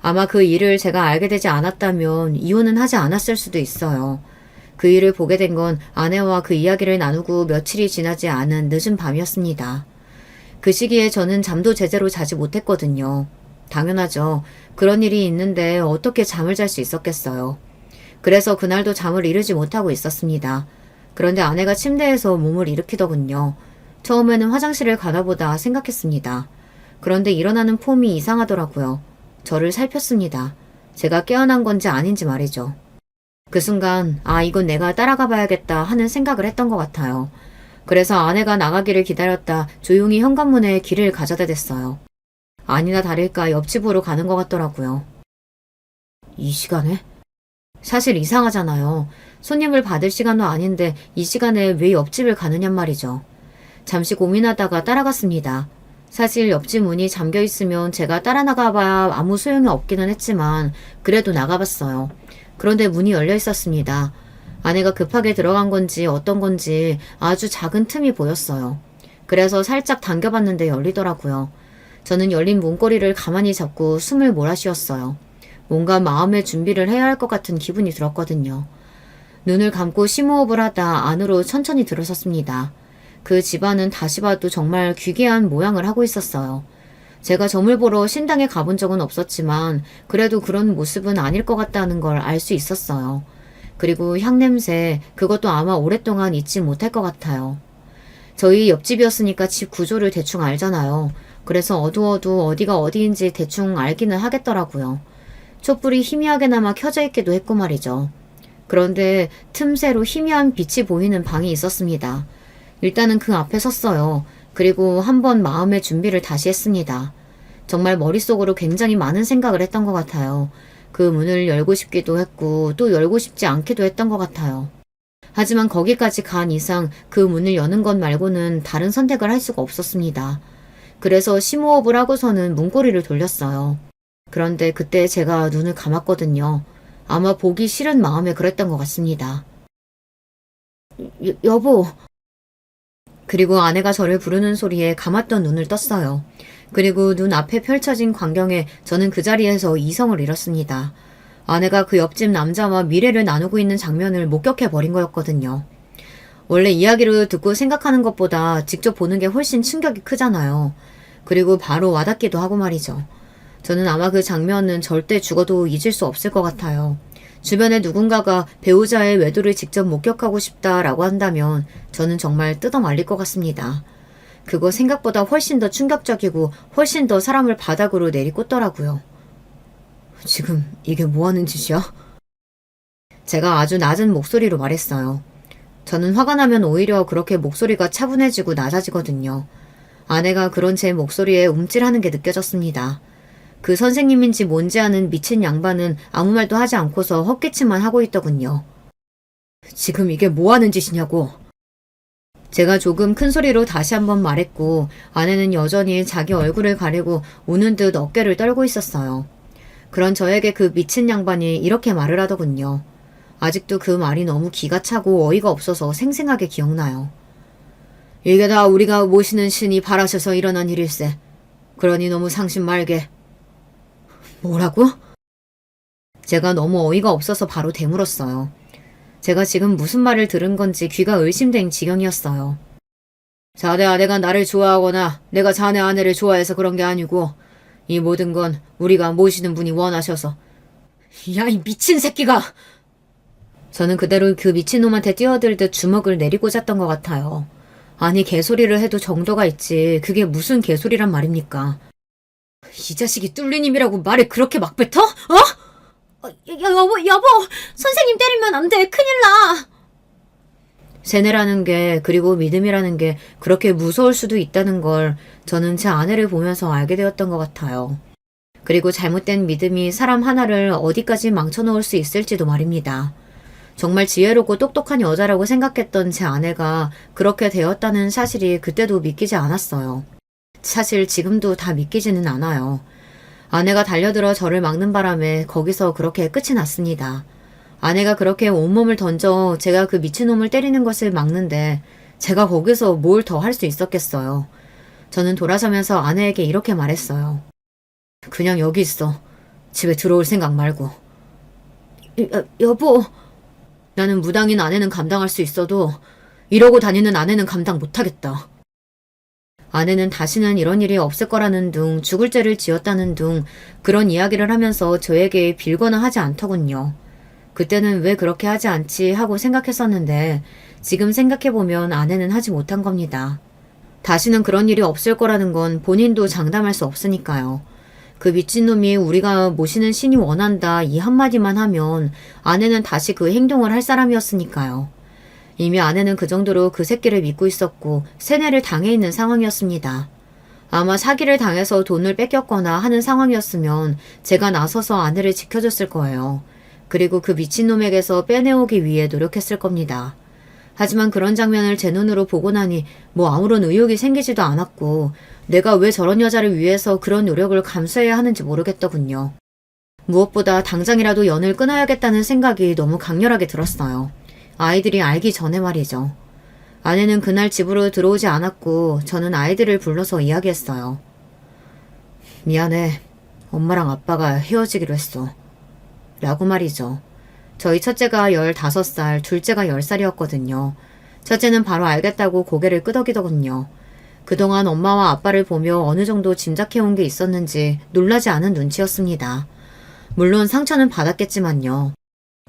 아마 그 일을 제가 알게 되지 않았다면 이혼은 하지 않았을 수도 있어요. 그 일을 보게 된 건 아내와 그 이야기를 나누고 며칠이 지나지 않은 늦은 밤이었습니다. 그 시기에 저는 잠도 제대로 자지 못했거든요. 당연하죠. 그런 일이 있는데 어떻게 잠을 잘 수 있었겠어요. 그래서 그날도 잠을 이루지 못하고 있었습니다. 그런데 아내가 침대에서 몸을 일으키더군요. 처음에는 화장실을 가나보다 생각했습니다. 그런데 일어나는 폼이 이상하더라고요. 저를 살폈습니다. 제가 깨어난 건지 아닌지 말이죠. 그 순간 이건 내가 따라가 봐야겠다 하는 생각을 했던 것 같아요. 그래서 아내가 나가기를 기다렸다 조용히 현관문에 길을 가져다 댔어요. 아니나 다를까 옆집으로 가는 것 같더라고요. 이 시간에? 사실 이상하잖아요. 손님을 받을 시간도 아닌데 이 시간에 왜 옆집을 가느냔 말이죠. 잠시 고민하다가 따라갔습니다. 사실 옆집 문이 잠겨 있으면 제가 따라 나가봐야 아무 소용이 없기는 했지만 그래도 나가봤어요. 그런데 문이 열려 있었습니다. 아내가 급하게 들어간 건지 어떤 건지 아주 작은 틈이 보였어요. 그래서 살짝 당겨봤는데 열리더라고요. 저는 열린 문고리를 가만히 잡고 숨을 몰아쉬었어요. 뭔가 마음의 준비를 해야 할 것 같은 기분이 들었거든요. 눈을 감고 심호흡을 하다 안으로 천천히 들어섰습니다. 그 집안은 다시 봐도 정말 귀괴한 모양을 하고 있었어요. 제가 점을 보러 신당에 가본 적은 없었지만 그래도 그런 모습은 아닐 것 같다는 걸 알 수 있었어요. 그리고 향냄새, 그것도 아마 오랫동안 잊지 못할 것 같아요. 저희 옆집이었으니까 집 구조를 대충 알잖아요. 그래서 어두워도 어디가 어디인지 대충 알기는 하겠더라고요. 촛불이 희미하게나마 켜져 있기도 했고 말이죠. 그런데 틈새로 희미한 빛이 보이는 방이 있었습니다. 일단은 그 앞에 섰어요. 그리고 한번 마음의 준비를 다시 했습니다. 정말 머릿속으로 굉장히 많은 생각을 했던 것 같아요. 그 문을 열고 싶기도 했고 또 열고 싶지 않기도 했던 것 같아요. 하지만 거기까지 간 이상 그 문을 여는 것 말고는 다른 선택을 할 수가 없었습니다. 그래서 심호흡을 하고서는 문고리를 돌렸어요. 그런데 그때 제가 눈을 감았거든요. 아마 보기 싫은 마음에 그랬던 것 같습니다. 여보. 그리고 아내가 저를 부르는 소리에 감았던 눈을 떴어요. 그리고 눈 앞에 펼쳐진 광경에 저는 그 자리에서 이성을 잃었습니다. 아내가 그 옆집 남자와 미래를 나누고 있는 장면을 목격해버린 거였거든요. 원래 이야기를 듣고 생각하는 것보다 직접 보는 게 훨씬 충격이 크잖아요. 그리고 바로 와닿기도 하고 말이죠. 저는 아마 그 장면은 절대 죽어도 잊을 수 없을 것 같아요. 주변에 누군가가 배우자의 외도를 직접 목격하고 싶다라고 한다면 저는 정말 뜯어말릴 것 같습니다. 그거 생각보다 훨씬 더 충격적이고 훨씬 더 사람을 바닥으로 내리꽂더라고요. 지금 이게 뭐 하는 짓이야? 제가 아주 낮은 목소리로 말했어요. 저는 화가 나면 오히려 그렇게 목소리가 차분해지고 낮아지거든요. 아내가 그런 제 목소리에 움찔하는 게 느껴졌습니다. 그 선생님인지 뭔지 아는 미친 양반은 아무 말도 하지 않고서 헛기침만 하고 있더군요. 지금 이게 뭐 하는 짓이냐고. 제가 조금 큰 소리로 다시 한번 말했고 아내는 여전히 자기 얼굴을 가리고 우는 듯 어깨를 떨고 있었어요. 그런 저에게 그 미친 양반이 이렇게 말을 하더군요. 아직도 그 말이 너무 기가 차고 어이가 없어서 생생하게 기억나요. 이게 다 우리가 모시는 신이 바라셔서 일어난 일일세. 그러니 너무 상심 말게. 뭐라고? 제가 너무 어이가 없어서 바로 되물었어요. 제가 지금 무슨 말을 들은 건지 귀가 의심된 지경이었어요. 자네 아내가 나를 좋아하거나 내가 자네 아내를 좋아해서 그런 게 아니고 이 모든 건 우리가 모시는 분이 원하셔서. 야, 이 미친 새끼가! 저는 그대로 그 미친놈한테 뛰어들듯 주먹을 내리꽂았던 것 같아요. 아니 개소리를 해도 정도가 있지 그게 무슨 개소리란 말입니까? 이 자식이 뚫리님이라고 말을 그렇게 막 뱉어? 여보, 선생님 때리면 안 돼, 큰일 나. 세뇌라는 게 그리고 믿음이라는 게 그렇게 무서울 수도 있다는 걸 저는 제 아내를 보면서 알게 되었던 것 같아요. 그리고 잘못된 믿음이 사람 하나를 어디까지 망쳐놓을 수 있을지도 말입니다. 정말 지혜롭고 똑똑한 여자라고 생각했던 제 아내가 그렇게 되었다는 사실이 그때도 믿기지 않았어요. 사실 지금도 다 믿기지는 않아요. 아내가 달려들어 저를 막는 바람에 거기서 그렇게 끝이 났습니다. 아내가 그렇게 온몸을 던져 제가 그 미친놈을 때리는 것을 막는데 제가 거기서 뭘 더 할 수 있었겠어요. 저는 돌아서면서 아내에게 이렇게 말했어요. 그냥 여기 있어. 집에 들어올 생각 말고. 여보. 나는 무당인 아내는 감당할 수 있어도 이러고 다니는 아내는 감당 못하겠다. 아내는 다시는 이런 일이 없을 거라는 둥, 죽을 죄를 지었다는 둥, 그런 이야기를 하면서 저에게 빌거나 하지 않더군요. 그때는 왜 그렇게 하지 않지 하고 생각했었는데 지금 생각해보면 아내는 하지 못한 겁니다. 다시는 그런 일이 없을 거라는 건 본인도 장담할 수 없으니까요. 그 미친놈이 우리가 모시는 신이 원한다 이 한마디만 하면 아내는 다시 그 행동을 할 사람이었으니까요. 이미 아내는 그 정도로 그 새끼를 믿고 있었고 세뇌를 당해 있는 상황이었습니다. 아마 사기를 당해서 돈을 뺏겼거나 하는 상황이었으면 제가 나서서 아내를 지켜줬을 거예요. 그리고 그 미친놈에게서 빼내오기 위해 노력했을 겁니다. 하지만 그런 장면을 제 눈으로 보고 나니 뭐 아무런 의욕이 생기지도 않았고 내가 왜 저런 여자를 위해서 그런 노력을 감수해야 하는지 모르겠더군요. 무엇보다 당장이라도 연을 끊어야겠다는 생각이 너무 강렬하게 들었어요. 아이들이 알기 전에 말이죠. 아내는 그날 집으로 들어오지 않았고 저는 아이들을 불러서 이야기했어요. 미안해. 엄마랑 아빠가 헤어지기로 했어. 라고 말이죠. 저희 첫째가 15살, 둘째가 10살이었거든요. 첫째는 바로 알겠다고 고개를 끄덕이더군요. 그동안 엄마와 아빠를 보며 어느 정도 짐작해온 게 있었는지 놀라지 않은 눈치였습니다. 물론 상처는 받았겠지만요.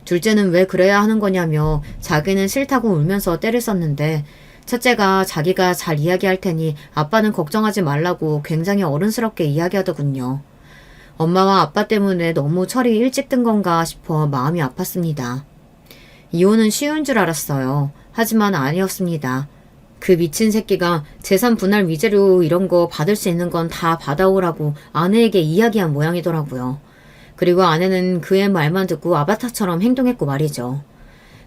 둘째는 왜 그래야 하는 거냐며 자기는 싫다고 울면서 때를 썼는데 첫째가 자기가 잘 이야기할 테니 아빠는 걱정하지 말라고 굉장히 어른스럽게 이야기하더군요. 엄마와 아빠 때문에 너무 철이 일찍 든 건가 싶어 마음이 아팠습니다. 이혼은 쉬운 줄 알았어요. 하지만 아니었습니다. 그 미친 새끼가 재산 분할 위자료 이런 거 받을 수 있는 건 다 받아오라고 아내에게 이야기한 모양이더라고요. 그리고 아내는 그의 말만 듣고 아바타처럼 행동했고 말이죠.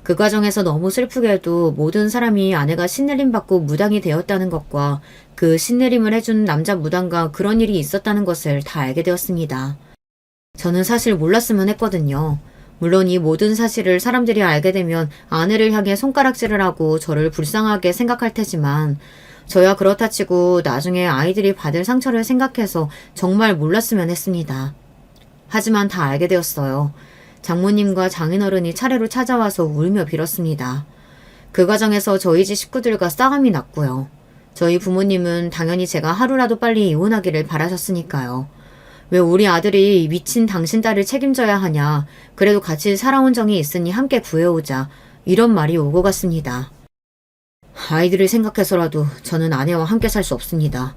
그 과정에서 너무 슬프게도 모든 사람이 아내가 신내림 받고 무당이 되었다는 것과 그 신내림을 해준 남자 무당과 그런 일이 있었다는 것을 다 알게 되었습니다. 저는 사실 몰랐으면 했거든요. 물론 이 모든 사실을 사람들이 알게 되면 아내를 향해 손가락질을 하고 저를 불쌍하게 생각할 테지만 저야 그렇다 치고 나중에 아이들이 받을 상처를 생각해서 정말 몰랐으면 했습니다. 하지만 다 알게 되었어요. 장모님과 장인어른이 차례로 찾아와서 울며 빌었습니다. 그 과정에서 저희 집 식구들과 싸움이 났고요. 저희 부모님은 당연히 제가 하루라도 빨리 이혼하기를 바라셨으니까요. 왜 우리 아들이 미친 당신 딸을 책임져야 하냐. 그래도 같이 살아온 정이 있으니 함께 구해오자. 이런 말이 오고 갔습니다. 아이들을 생각해서라도 저는 아내와 함께 살 수 없습니다.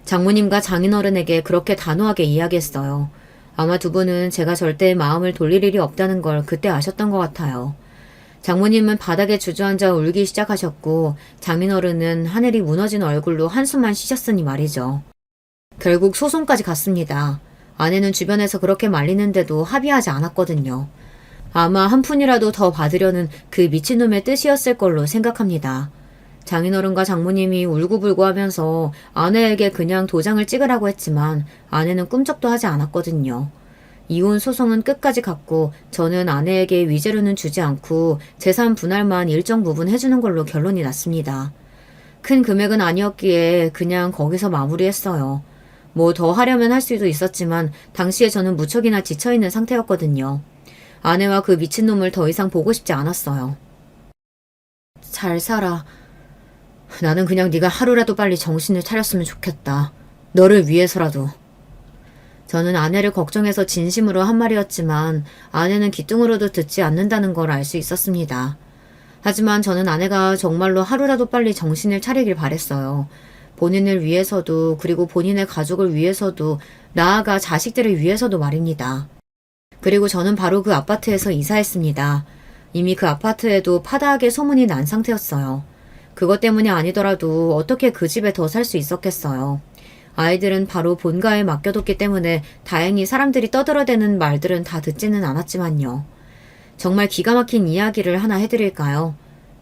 장모님과 장인어른에게 그렇게 단호하게 이야기했어요. 아마 두 분은 제가 절대 마음을 돌릴 일이 없다는 걸 그때 아셨던 것 같아요. 장모님은 바닥에 주저앉아 울기 시작하셨고 장인어른은 하늘이 무너진 얼굴로 한숨만 쉬셨으니 말이죠. 결국 소송까지 갔습니다. 아내는 주변에서 그렇게 말리는데도 합의하지 않았거든요. 아마 한 푼이라도 더 받으려는 그 미친놈의 뜻이었을 걸로 생각합니다. 장인어른과 장모님이 울고불고 하면서 아내에게 그냥 도장을 찍으라고 했지만 아내는 꿈쩍도 하지 않았거든요. 이혼 소송은 끝까지 갔고 저는 아내에게 위자료는 주지 않고 재산 분할만 일정 부분 해주는 걸로 결론이 났습니다. 큰 금액은 아니었기에 그냥 거기서 마무리했어요. 뭐 더 하려면 할 수도 있었지만 당시에 저는 무척이나 지쳐있는 상태였거든요. 아내와 그 미친놈을 더 이상 보고 싶지 않았어요. 잘 살아. 나는 그냥 네가 하루라도 빨리 정신을 차렸으면 좋겠다. 너를 위해서라도. 저는 아내를 걱정해서 진심으로 한 말이었지만 아내는 귀뚱으로도 듣지 않는다는 걸 알 수 있었습니다. 하지만 저는 아내가 정말로 하루라도 빨리 정신을 차리길 바랬어요. 본인을 위해서도 그리고 본인의 가족을 위해서도 나아가 자식들을 위해서도 말입니다. 그리고 저는 바로 그 아파트에서 이사했습니다. 이미 그 아파트에도 파다하게 소문이 난 상태였어요. 그것 때문이 아니더라도 어떻게 그 집에 더 살 수 있었겠어요. 아이들은 바로 본가에 맡겨뒀기 때문에 다행히 사람들이 떠들어대는 말들은 다 듣지는 않았지만요. 정말 기가 막힌 이야기를 하나 해드릴까요?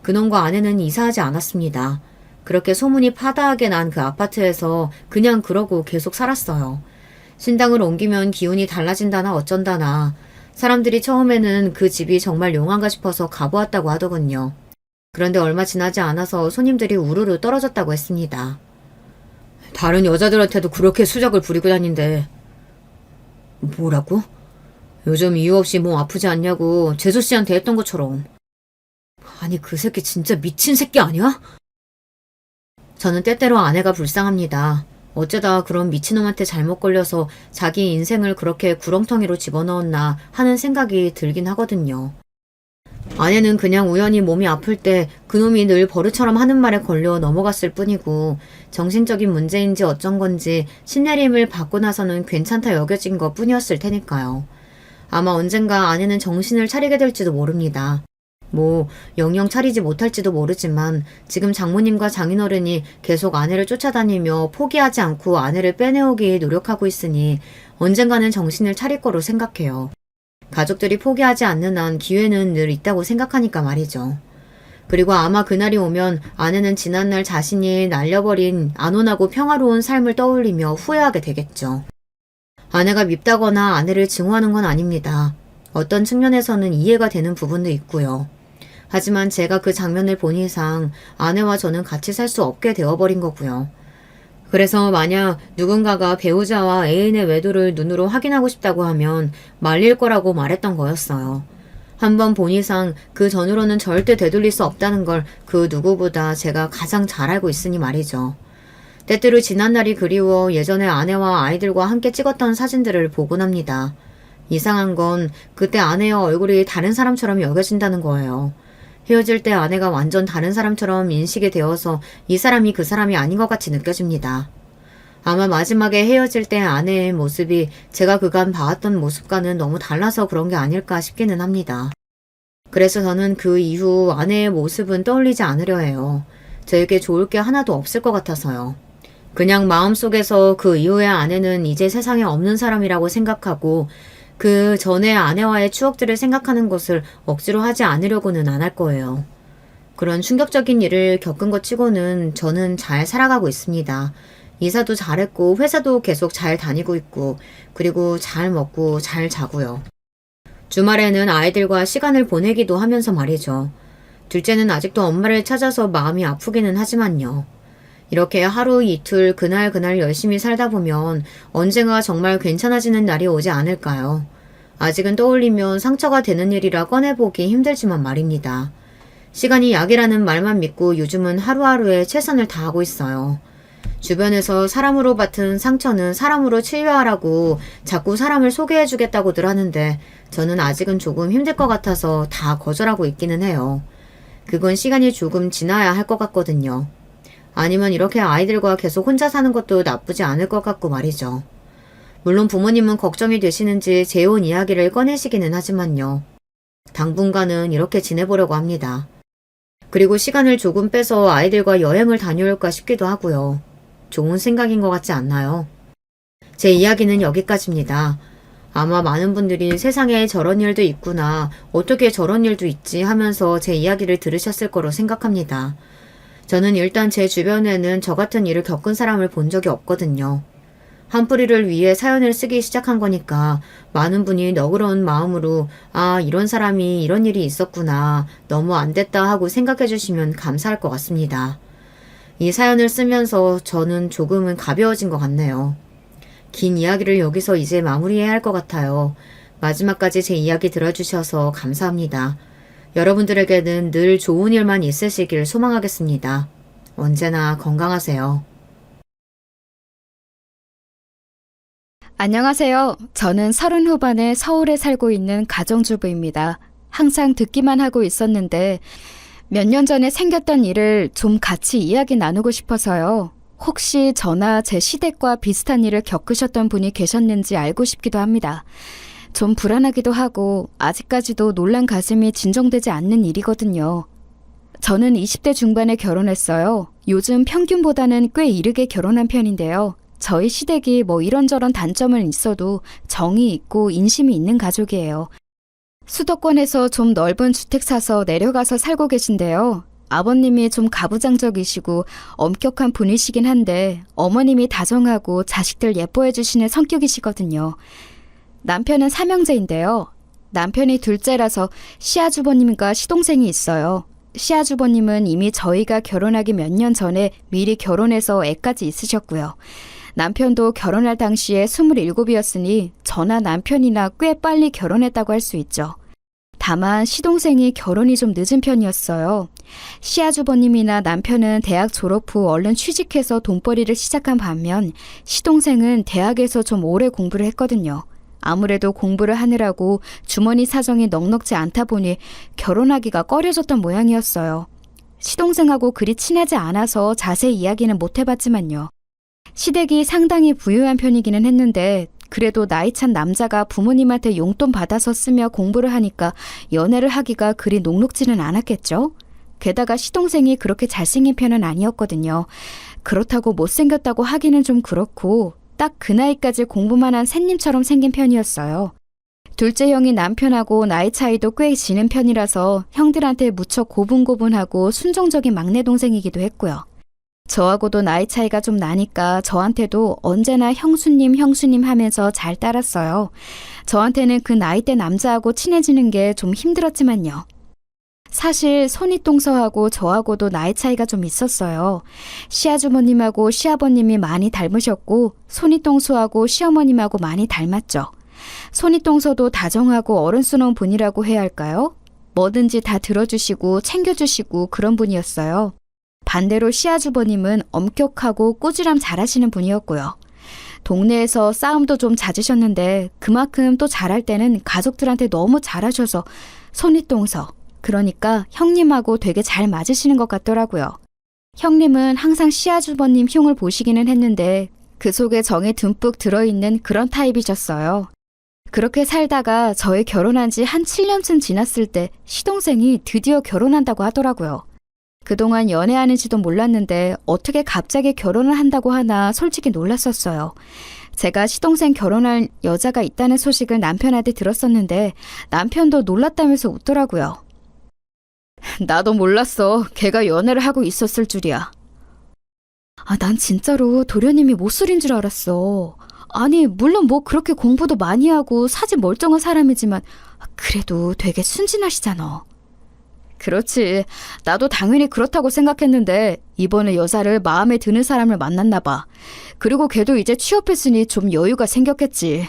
그놈과 아내는 이사하지 않았습니다. 그렇게 소문이 파다하게 난 그 아파트에서 그냥 그러고 계속 살았어요. 신당을 옮기면 기운이 달라진다나 어쩐다나 사람들이 처음에는 그 집이 정말 용한가 싶어서 가보았다고 하더군요. 그런데 얼마 지나지 않아서 손님들이 우르르 떨어졌다고 했습니다. 다른 여자들한테도 그렇게 수작을 부리고 다닌대. 뭐라고? 요즘 이유 없이 몸 아프지 않냐고 재수 씨한테 했던 것처럼. 아니 그 새끼 진짜 미친 새끼 아니야? 저는 때때로 아내가 불쌍합니다. 어쩌다 그런 미친놈한테 잘못 걸려서 자기 인생을 그렇게 구렁텅이로 집어넣었나 하는 생각이 들긴 하거든요. 아내는 그냥 우연히 몸이 아플 때 그놈이 늘 버릇처럼 하는 말에 걸려 넘어갔을 뿐이고 정신적인 문제인지 어쩐 건지 신내림을 받고 나서는 괜찮다 여겨진 것 뿐이었을 테니까요. 아마 언젠가 아내는 정신을 차리게 될지도 모릅니다. 영영 차리지 못할지도 모르지만 지금 장모님과 장인어른이 계속 아내를 쫓아다니며 포기하지 않고 아내를 빼내오기 노력하고 있으니 언젠가는 정신을 차릴 거로 생각해요. 가족들이 포기하지 않는 한 기회는 늘 있다고 생각하니까 말이죠. 그리고 아마 그날이 오면 아내는 지난날 자신이 날려버린 안온하고 평화로운 삶을 떠올리며 후회하게 되겠죠. 아내가 밉다거나 아내를 증오하는 건 아닙니다. 어떤 측면에서는 이해가 되는 부분도 있고요. 하지만 제가 그 장면을 본 이상 아내와 저는 같이 살 수 없게 되어버린 거고요. 그래서 만약 누군가가 배우자와 애인의 외도를 눈으로 확인하고 싶다고 하면 말릴 거라고 말했던 거였어요. 한번 본 이상 그 전으로는 절대 되돌릴 수 없다는 걸 그 누구보다 제가 가장 잘 알고 있으니 말이죠. 때때로 지난날이 그리워 예전에 아내와 아이들과 함께 찍었던 사진들을 보곤 합니다. 이상한 건 그때 아내의 얼굴이 다른 사람처럼 여겨진다는 거예요. 헤어질 때 아내가 완전 다른 사람처럼 인식이 되어서 이 사람이 그 사람이 아닌 것 같이 느껴집니다. 아마 마지막에 헤어질 때 아내의 모습이 제가 그간 봐왔던 모습과는 너무 달라서 그런 게 아닐까 싶기는 합니다. 그래서 저는 그 이후 아내의 모습은 떠올리지 않으려 해요. 저에게 좋을 게 하나도 없을 것 같아서요. 그냥 마음속에서 그 이후의 아내는 이제 세상에 없는 사람이라고 생각하고 그 전에 아내와의 추억들을 생각하는 것을 억지로 하지 않으려고는 안 할 거예요. 그런 충격적인 일을 겪은 것 치고는 저는 잘 살아가고 있습니다. 이사도 잘했고 회사도 계속 잘 다니고 있고 그리고 잘 먹고 잘 자고요. 주말에는 아이들과 시간을 보내기도 하면서 말이죠. 둘째는 아직도 엄마를 찾아서 마음이 아프기는 하지만요. 이렇게 하루 이틀 그날 열심히 살다 보면 언젠가 정말 괜찮아지는 날이 오지 않을까요? 아직은 떠올리면 상처가 되는 일이라 꺼내보기 힘들지만 말입니다. 시간이 약이라는 말만 믿고 요즘은 하루하루에 최선을 다하고 있어요. 주변에서 사람으로 받은 상처는 사람으로 치유하라고 자꾸 사람을 소개해주겠다고들 하는데 저는 아직은 조금 힘들 것 같아서 다 거절하고 있기는 해요. 그건 시간이 조금 지나야 할 것 같거든요. 아니면 이렇게 아이들과 계속 혼자 사는 것도 나쁘지 않을 것 같고 말이죠. 물론 부모님은 걱정이 되시는지 재혼 이야기를 꺼내시기는 하지만요. 당분간은 이렇게 지내보려고 합니다. 그리고 시간을 조금 빼서 아이들과 여행을 다녀올까 싶기도 하고요. 좋은 생각인 것 같지 않나요? 제 이야기는 여기까지입니다. 아마 많은 분들이 세상에 저런 일도 있구나, 어떻게 저런 일도 있지 하면서 제 이야기를 들으셨을 거로 생각합니다. 저는 일단 제 주변에는 저 같은 일을 겪은 사람을 본 적이 없거든요. 한뿌리를 위해 사연을 쓰기 시작한 거니까 많은 분이 너그러운 마음으로 이런 사람이 이런 일이 있었구나, 너무 안 됐다 하고 생각해 주시면 감사할 것 같습니다. 이 사연을 쓰면서 저는 조금은 가벼워진 것 같네요. 긴 이야기를 여기서 이제 마무리해야 할 것 같아요. 마지막까지 제 이야기 들어주셔서 감사합니다. 여러분들에게는 늘 좋은 일만 있으시길 소망하겠습니다. 언제나 건강하세요. 안녕하세요. 저는 30 후반에 서울에 살고 있는 가정주부입니다. 항상 듣기만 하고 있었는데 몇 년 전에 생겼던 일을 좀 같이 이야기 나누고 싶어서요. 혹시 저나 제 시댁과 비슷한 일을 겪으셨던 분이 계셨는지 알고 싶기도 합니다. 좀 불안하기도 하고 아직까지도 놀란 가슴이 진정되지 않는 일이거든요. 저는 20대 중반에 결혼했어요. 요즘 평균보다는 꽤 이르게 결혼한 편인데요. 저희 시댁이 이런저런 단점은 있어도 정이 있고 인심이 있는 가족이에요. 수도권에서 좀 넓은 주택 사서 내려가서 살고 계신데요. 아버님이 좀 가부장적이시고 엄격한 분이시긴 한데 어머님이 다정하고 자식들 예뻐해 주시는 성격이시거든요. 남편은 삼형제인데요. 남편이 둘째라서 시아주버님과 시동생이 있어요. 시아주버님은 이미 저희가 결혼하기 몇 년 전에 미리 결혼해서 애까지 있으셨고요. 남편도 결혼할 당시에 27이었으니 저나 남편이나 꽤 빨리 결혼했다고 할 수 있죠. 다만 시동생이 결혼이 좀 늦은 편이었어요. 시아주버님이나 남편은 대학 졸업 후 얼른 취직해서 돈벌이를 시작한 반면 시동생은 대학에서 좀 오래 공부를 했거든요. 아무래도 공부를 하느라고 주머니 사정이 넉넉지 않다 보니 결혼하기가 꺼려졌던 모양이었어요. 시동생하고 그리 친하지 않아서 자세히 이야기는 못 해봤지만요. 시댁이 상당히 부유한 편이기는 했는데 그래도 나이 찬 남자가 부모님한테 용돈 받아서 쓰며 공부를 하니까 연애를 하기가 그리 녹록지는 않았겠죠? 게다가 시동생이 그렇게 잘생긴 편은 아니었거든요. 그렇다고 못생겼다고 하기는 좀 그렇고 딱 그 나이까지 공부만 한 샌님처럼 생긴 편이었어요. 둘째 형이 남편하고 나이 차이도 꽤 지는 편이라서 형들한테 무척 고분고분하고 순종적인 막내 동생이기도 했고요. 저하고도 나이 차이가 좀 나니까 저한테도 언제나 형수님 형수님 하면서 잘 따랐어요. 저한테는 그 나이대 남자하고 친해지는 게 좀 힘들었지만요. 사실 손윗동서하고 저하고도 나이 차이가 좀 있었어요. 시아주머님하고 시아버님이 많이 닮으셨고 손윗동서하고 시어머님하고 많이 닮았죠. 손윗동서도 다정하고 어른스러운 분이라고 해야 할까요? 뭐든지 다 들어주시고 챙겨주시고 그런 분이었어요. 반대로 시아주버님은 엄격하고 꾸지람 잘하시는 분이었고요. 동네에서 싸움도 좀 잦으셨는데 그만큼 또 잘할 때는 가족들한테 너무 잘하셔서 손윗동서, 그러니까 형님하고 되게 잘 맞으시는 것 같더라고요. 형님은 항상 시아주버님 흉을 보시기는 했는데 그 속에 정이 듬뿍 들어있는 그런 타입이셨어요. 그렇게 살다가 저희 결혼한 지 한 7년쯤 지났을 때 시동생이 드디어 결혼한다고 하더라고요. 그동안 연애하는지도 몰랐는데 어떻게 갑자기 결혼을 한다고 하나 솔직히 놀랐었어요. 제가 시동생 결혼할 여자가 있다는 소식을 남편한테 들었었는데 남편도 놀랐다면서 웃더라고요. 나도 몰랐어. 걔가 연애를 하고 있었을 줄이야. 난 진짜로 도련님이 못소린 줄 알았어. 아니, 물론 뭐 그렇게 공부도 많이 하고 사지 멀쩡한 사람이지만 그래도 되게 순진하시잖아. 그렇지. 나도 당연히 그렇다고 생각했는데 이번에 여자를 마음에 드는 사람을 만났나 봐. 그리고 걔도 이제 취업했으니 좀 여유가 생겼겠지.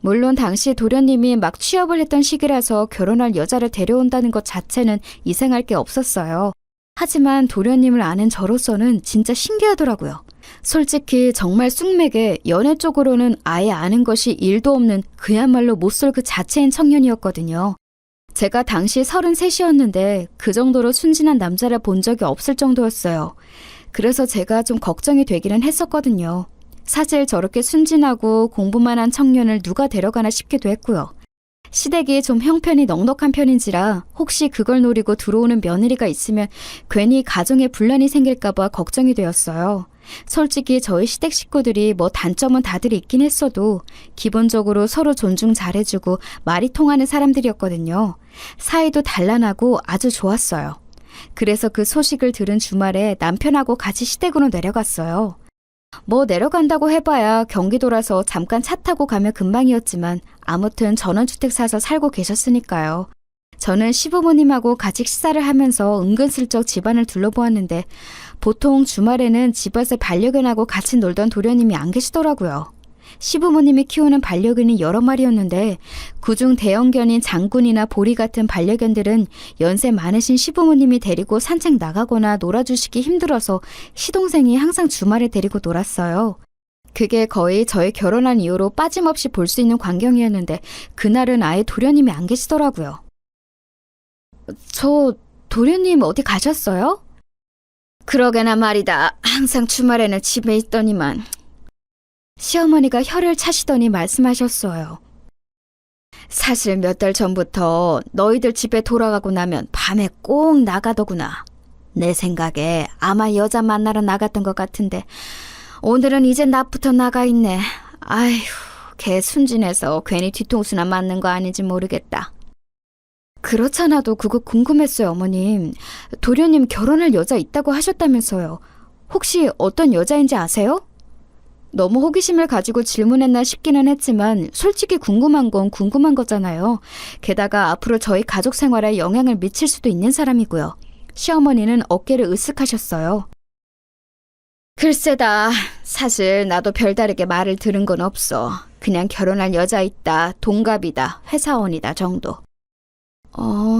물론 당시 도련님이 막 취업을 했던 시기라서 결혼할 여자를 데려온다는 것 자체는 이상할 게 없었어요. 하지만 도련님을 아는 저로서는 진짜 신기하더라고요. 솔직히 정말 쑥맥에 연애 쪽으로는 아예 아는 것이 1도 없는 그야말로 못쏠 그 자체인 청년이었거든요. 제가 당시 33이었는데 그 정도로 순진한 남자를 본 적이 없을 정도였어요. 그래서 제가 좀 걱정이 되기는 했었거든요. 사실 저렇게 순진하고 공부만 한 청년을 누가 데려가나 싶기도 했고요. 시댁이 좀 형편이 넉넉한 편인지라 혹시 그걸 노리고 들어오는 며느리가 있으면 괜히 가정에 분란이 생길까봐 걱정이 되었어요. 솔직히 저희 시댁 식구들이 뭐 단점은 다들 있긴 했어도 기본적으로 서로 존중 잘해주고 말이 통하는 사람들이었거든요. 사이도 단란하고 아주 좋았어요. 그래서 그 소식을 들은 주말에 남편하고 같이 시댁으로 내려갔어요. 뭐 내려간다고 해봐야 경기도라서 잠깐 차 타고 가면 금방이었지만 아무튼 전원주택 사서 살고 계셨으니까요. 저는 시부모님하고 같이 식사를 하면서 은근슬쩍 집안을 둘러보았는데 보통 주말에는 집에서 반려견하고 같이 놀던 도련님이 안 계시더라고요. 시부모님이 키우는 반려견이 여러 마리였는데 그중 대형견인 장군이나 보리 같은 반려견들은 연세 많으신 시부모님이 데리고 산책 나가거나 놀아주시기 힘들어서 시동생이 항상 주말에 데리고 놀았어요. 그게 거의 저희 결혼한 이후로 빠짐없이 볼 수 있는 광경이었는데 그날은 아예 도련님이 안 계시더라고요. 저 도련님 어디 가셨어요? 그러게나 말이다. 항상 주말에는 집에 있더니만. 시어머니가 혀를 차시더니 말씀하셨어요. 사실 몇 달 전부터 너희들 집에 돌아가고 나면 밤에 꼭 나가더구나. 내 생각에 아마 여자 만나러 나갔던 것 같은데 오늘은 이제 낮부터 나가 있네. 아휴, 걔 순진해서 괜히 뒤통수나 맞는 거 아닌지 모르겠다. 그렇잖아도 그거 궁금했어요, 어머님. 도련님 결혼할 여자 있다고 하셨다면서요. 혹시 어떤 여자인지 아세요? 너무 호기심을 가지고 질문했나 싶기는 했지만 솔직히 궁금한 건 궁금한 거잖아요. 게다가 앞으로 저희 가족 생활에 영향을 미칠 수도 있는 사람이고요. 시어머니는 어깨를 으쓱하셨어요. 글쎄다. 사실 나도 별다르게 말을 들은 건 없어. 그냥 결혼할 여자 있다, 동갑이다, 회사원이다 정도.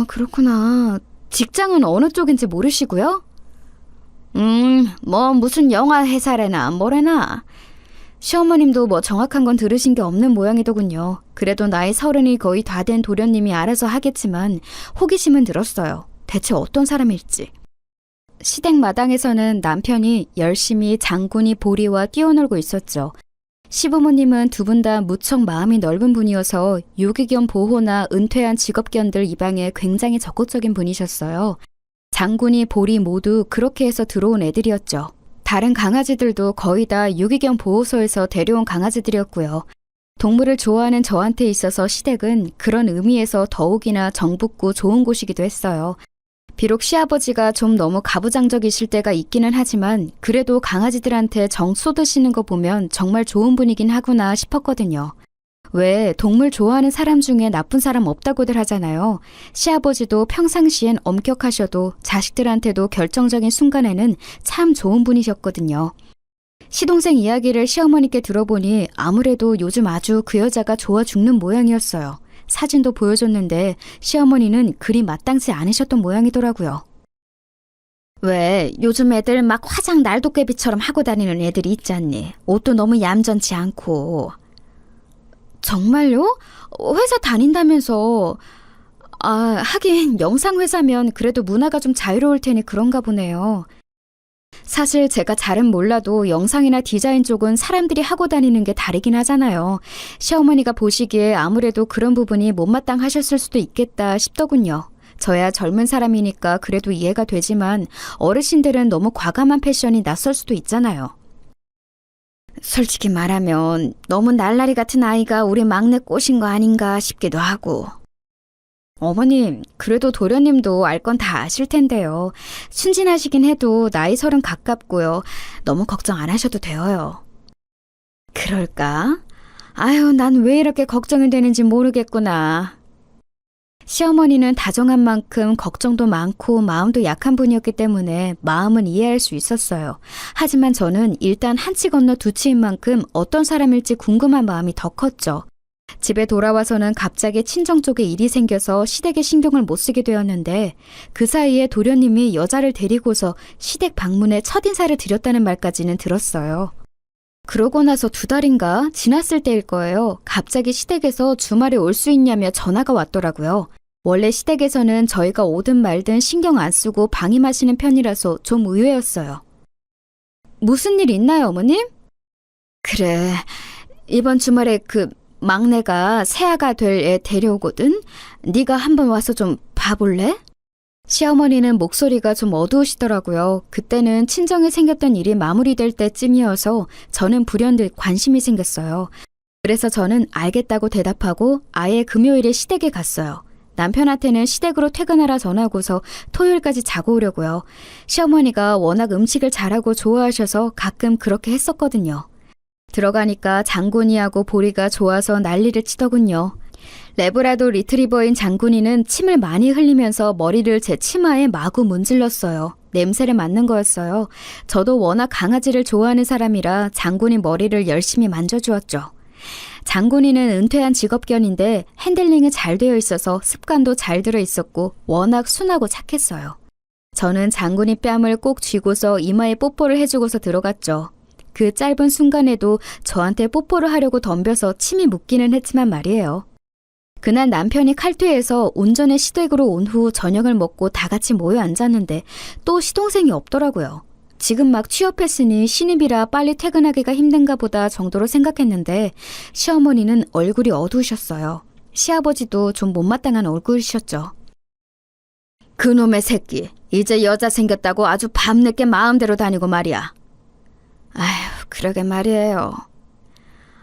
그렇구나. 직장은 어느 쪽인지 모르시고요? 뭐 무슨 영화 회사래나 뭐래나. 시어머님도 뭐 정확한 건 들으신 게 없는 모양이더군요. 그래도 나이 30이 거의 다 된 도련님이 알아서 하겠지만 호기심은 들었어요. 대체 어떤 사람일지. 시댁 마당에서는 남편이 열심히 장군이 보리와 뛰어놀고 있었죠. 시부모님은 두 분 다 무척 마음이 넓은 분이어서 유기견 보호나 은퇴한 직업견들 입양에 굉장히 적극적인 분이셨어요. 장군이 보리 모두 그렇게 해서 들어온 애들이었죠. 다른 강아지들도 거의 다 유기견 보호소에서 데려온 강아지들이었고요. 동물을 좋아하는 저한테 있어서 시댁은 그런 의미에서 더욱이나 정붙고 좋은 곳이기도 했어요. 비록 시아버지가 좀 너무 가부장적이실 때가 있기는 하지만 그래도 강아지들한테 정 쏟으시는 거 보면 정말 좋은 분이긴 하구나 싶었거든요. 왜 동물 좋아하는 사람 중에 나쁜 사람 없다고들 하잖아요. 시아버지도 평상시엔 엄격하셔도 자식들한테도 결정적인 순간에는 참 좋은 분이셨거든요. 시동생 이야기를 시어머니께 들어보니 아무래도 요즘 아주 그 여자가 좋아 죽는 모양이었어요. 사진도 보여줬는데 시어머니는 그리 마땅치 않으셨던 모양이더라고요. 왜 요즘 애들 막 화장 날도깨비처럼 하고 다니는 애들이 있지 않니? 옷도 너무 얌전치 않고. 정말요? 회사 다닌다면서. 하긴 영상회사면 그래도 문화가 좀 자유로울 테니 그런가 보네요. 사실 제가 잘은 몰라도 영상이나 디자인 쪽은 사람들이 하고 다니는 게 다르긴 하잖아요. 시어머니가 보시기에 아무래도 그런 부분이 못마땅하셨을 수도 있겠다 싶더군요. 저야 젊은 사람이니까 그래도 이해가 되지만 어르신들은 너무 과감한 패션이 낯설 수도 있잖아요. 솔직히 말하면 너무 날라리 같은 아이가 우리 막내 꼬신 거 아닌가 싶기도 하고. 어머님, 그래도 도련님도 알 건 다 아실 텐데요. 순진하시긴 해도 나이 30 가깝고요. 너무 걱정 안 하셔도 돼요. 그럴까? 아유, 난 왜 이렇게 걱정이 되는지 모르겠구나. 시어머니는 다정한 만큼 걱정도 많고 마음도 약한 분이었기 때문에 마음은 이해할 수 있었어요. 하지만 저는 일단 한 치 건너 두 치인 만큼 어떤 사람일지 궁금한 마음이 더 컸죠. 집에 돌아와서는 갑자기 친정 쪽에 일이 생겨서 시댁에 신경을 못 쓰게 되었는데 그 사이에 도련님이 여자를 데리고서 시댁 방문에 첫인사를 드렸다는 말까지는 들었어요. 그러고 나서 2달인가 지났을 때일 거예요. 갑자기 시댁에서 주말에 올 수 있냐며 전화가 왔더라고요. 원래 시댁에서는 저희가 오든 말든 신경 안 쓰고 방임하시는 편이라서 좀 의외였어요. 무슨 일 있나요, 어머님? 그래, 이번 주말에 막내가 새아가 될 애 데려오거든? 네가 한번 와서 좀 봐볼래? 시어머니는 목소리가 좀 어두우시더라고요. 그때는 친정에 생겼던 일이 마무리될 때쯤이어서 저는 불현듯 관심이 생겼어요. 그래서 저는 알겠다고 대답하고 아예 금요일에 시댁에 갔어요. 남편한테는 시댁으로 퇴근하라 전하고서 토요일까지 자고 오려고요. 시어머니가 워낙 음식을 잘하고 좋아하셔서 가끔 그렇게 했었거든요. 들어가니까 장군이하고 보리가 좋아서 난리를 치더군요. 레브라도 리트리버인 장군이는 침을 많이 흘리면서 머리를 제 치마에 마구 문질렀어요. 냄새를 맡는 거였어요. 저도 워낙 강아지를 좋아하는 사람이라 장군이 머리를 열심히 만져주었죠. 장군이는 은퇴한 직업견인데 핸들링이 잘 되어 있어서 습관도 잘 들어 있었고 워낙 순하고 착했어요. 저는 장군이 뺨을 꼭 쥐고서 이마에 뽀뽀를 해주고서 들어갔죠. 그 짧은 순간에도 저한테 뽀뽀를 하려고 덤벼서 침이 묻기는 했지만 말이에요. 그날 남편이 칼퇴해서 온전히 시댁으로 온 후 저녁을 먹고 다 같이 모여 앉았는데 또 시동생이 없더라고요. 지금 막 취업했으니 신입이라 빨리 퇴근하기가 힘든가 보다 정도로 생각했는데 시어머니는 얼굴이 어두우셨어요. 시아버지도 좀 못마땅한 얼굴이셨죠. 그놈의 새끼, 이제 여자 생겼다고 아주 밤늦게 마음대로 다니고 말이야. 아휴, 그러게 말이에요.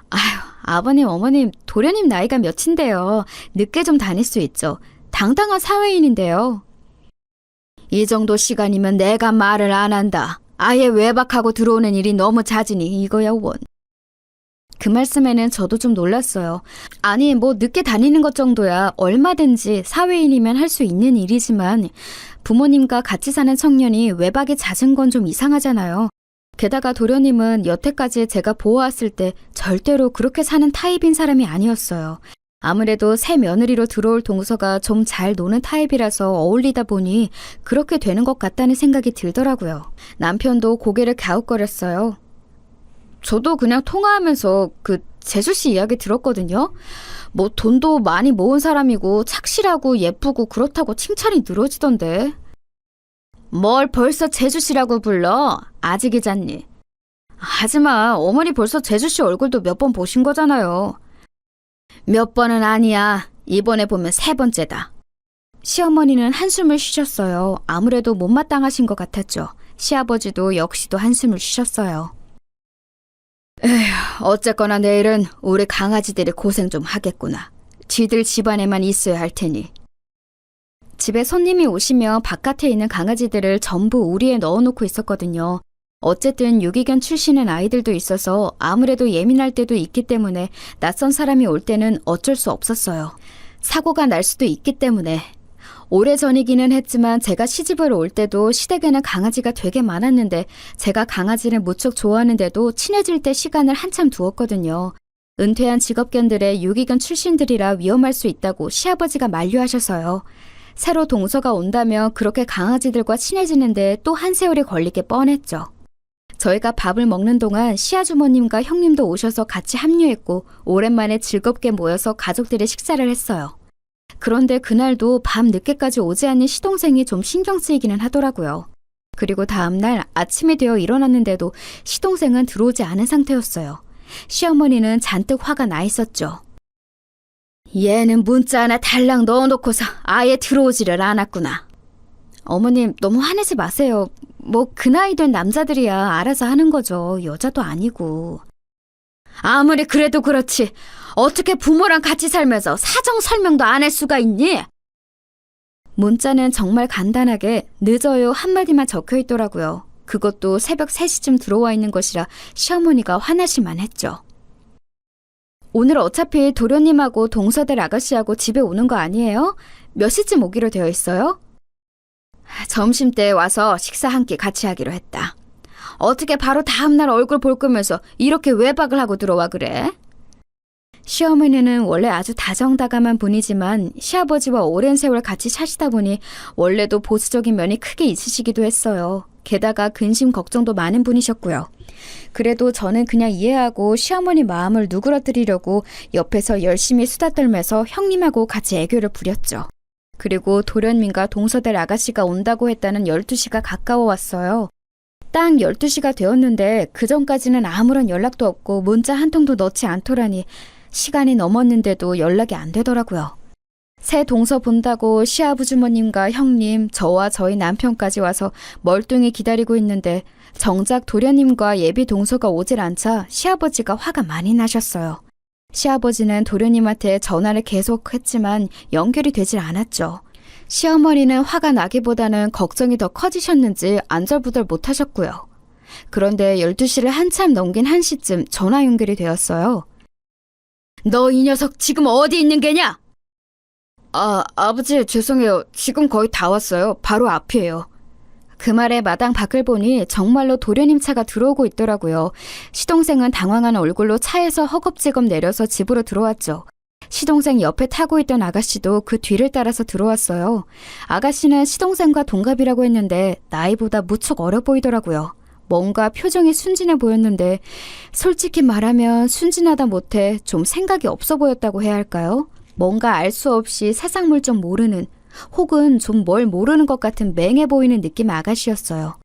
아휴, 아버님, 어머님, 도련님 나이가 몇인데요. 늦게 좀 다닐 수 있죠. 당당한 사회인인데요. 이 정도 시간이면 내가 말을 안 한다. 아예 외박하고 들어오는 일이 너무 잦으니 이거야 원. 그 말씀에는 저도 좀 놀랐어요. 아니, 뭐 늦게 다니는 것 정도야 얼마든지 사회인이면 할 수 있는 일이지만 부모님과 같이 사는 청년이 외박이 잦은 건 좀 이상하잖아요. 게다가 도련님은 여태까지 제가 보아왔을 때 절대로 그렇게 사는 타입인 사람이 아니었어요. 아무래도 새 며느리로 들어올 동서가 좀 잘 노는 타입이라서 어울리다 보니 그렇게 되는 것 같다는 생각이 들더라고요. 남편도 고개를 갸웃거렸어요. 저도 그냥 통화하면서 재수 씨 이야기 들었거든요. 뭐 돈도 많이 모은 사람이고 착실하고 예쁘고 그렇다고 칭찬이 늘어지던데. 뭘 벌써 재수 씨라고 불러? 아직이잖니. 하지마, 어머니 벌써 재수 씨 얼굴도 몇 번 보신 거잖아요. 몇 번은 아니야. 이번에 보면 3번째다. 시어머니는 한숨을 쉬셨어요. 아무래도 못마땅하신 것 같았죠. 시아버지도 역시도 한숨을 쉬셨어요. 에휴, 어쨌거나 내일은 우리 강아지들이 고생 좀 하겠구나. 쥐들 집안에만 있어야 할 테니. 집에 손님이 오시면 바깥에 있는 강아지들을 전부 우리에 넣어놓고 있었거든요. 어쨌든 유기견 출신의 아이들도 있어서 아무래도 예민할 때도 있기 때문에 낯선 사람이 올 때는 어쩔 수 없었어요. 사고가 날 수도 있기 때문에. 오래전이기는 했지만 제가 시집을 올 때도 시댁에는 강아지가 되게 많았는데 제가 강아지를 무척 좋아하는데도 친해질 때 시간을 한참 두었거든요. 은퇴한 직업견들의 유기견 출신들이라 위험할 수 있다고 시아버지가 만류하셔서요. 새로 동서가 온다면 그렇게 강아지들과 친해지는데 또 한 세월이 걸리게 뻔했죠. 저희가 밥을 먹는 동안 시아주머님과 형님도 오셔서 같이 합류했고 오랜만에 즐겁게 모여서 가족들의 식사를 했어요. 그런데 그날도 밤 늦게까지 오지 않는 시동생이 좀 신경 쓰이기는 하더라고요. 그리고 다음날 아침이 되어 일어났는데도 시동생은 들어오지 않은 상태였어요. 시어머니는 잔뜩 화가 나 있었죠. 얘는 문자 하나 달랑 넣어놓고서 아예 들어오지를 않았구나. 어머님, 너무 화내지 마세요. 뭐 그 나이 된 남자들이야 알아서 하는 거죠. 여자도 아니고. 아무리 그래도 그렇지. 어떻게 부모랑 같이 살면서 사정 설명도 안 할 수가 있니? 문자는 정말 간단하게 늦어요 한마디만 적혀 있더라고요. 그것도 새벽 3시쯤 들어와 있는 것이라 시어머니가 화나실만 했죠. 오늘 어차피 도련님하고 동서들 아가씨하고 집에 오는 거 아니에요? 몇 시쯤 오기로 되어 있어요? 점심때 와서 식사 한 끼 같이 하기로 했다. 어떻게 바로 다음날 얼굴 볼 거면서 이렇게 외박을 하고 들어와 그래? 시어머니는 원래 아주 다정다감한 분이지만 시아버지와 오랜 세월 같이 사시다 보니 원래도 보수적인 면이 크게 있으시기도 했어요. 게다가 근심 걱정도 많은 분이셨고요. 그래도 저는 그냥 이해하고 시어머니 마음을 누그러뜨리려고 옆에서 열심히 수다 떨면서 형님하고 같이 애교를 부렸죠. 그리고 도련님과 동서들 아가씨가 온다고 했다는 12시가 가까워 왔어요. 딱 12시가 되었는데 그전까지는 아무런 연락도 없고 문자 한 통도 넣지 않더라니 시간이 넘었는데도 연락이 안 되더라고요. 새 동서 본다고 시아버주머님과 형님, 저와 저희 남편까지 와서 멀뚱히 기다리고 있는데 정작 도련님과 예비 동서가 오질 않자 시아버지가 화가 많이 나셨어요. 시아버지는 도련님한테 전화를 계속했지만 연결이 되질 않았죠. 시어머니는 화가 나기보다는 걱정이 더 커지셨는지 안절부절 못하셨고요. 그런데 12시를 한참 넘긴 1시쯤 전화 연결이 되었어요. 너 이 녀석 지금 어디 있는 게냐? 아버지 죄송해요. 지금 거의 다 왔어요. 바로 앞이에요. 그 말에 마당 밖을 보니 정말로 도련님 차가 들어오고 있더라고요. 시동생은 당황한 얼굴로 차에서 허겁지겁 내려서 집으로 들어왔죠. 시동생 옆에 타고 있던 아가씨도 그 뒤를 따라서 들어왔어요. 아가씨는 시동생과 동갑이라고 했는데 나이보다 무척 어려 보이더라고요. 뭔가 표정이 순진해 보였는데 솔직히 말하면 순진하다 못해 좀 생각이 없어 보였다고 해야 할까요? 뭔가 알 수 없이 세상 물 좀 모르는 혹은 좀 뭘 모르는 것 같은 맹해 보이는 느낌의 아가씨였어요.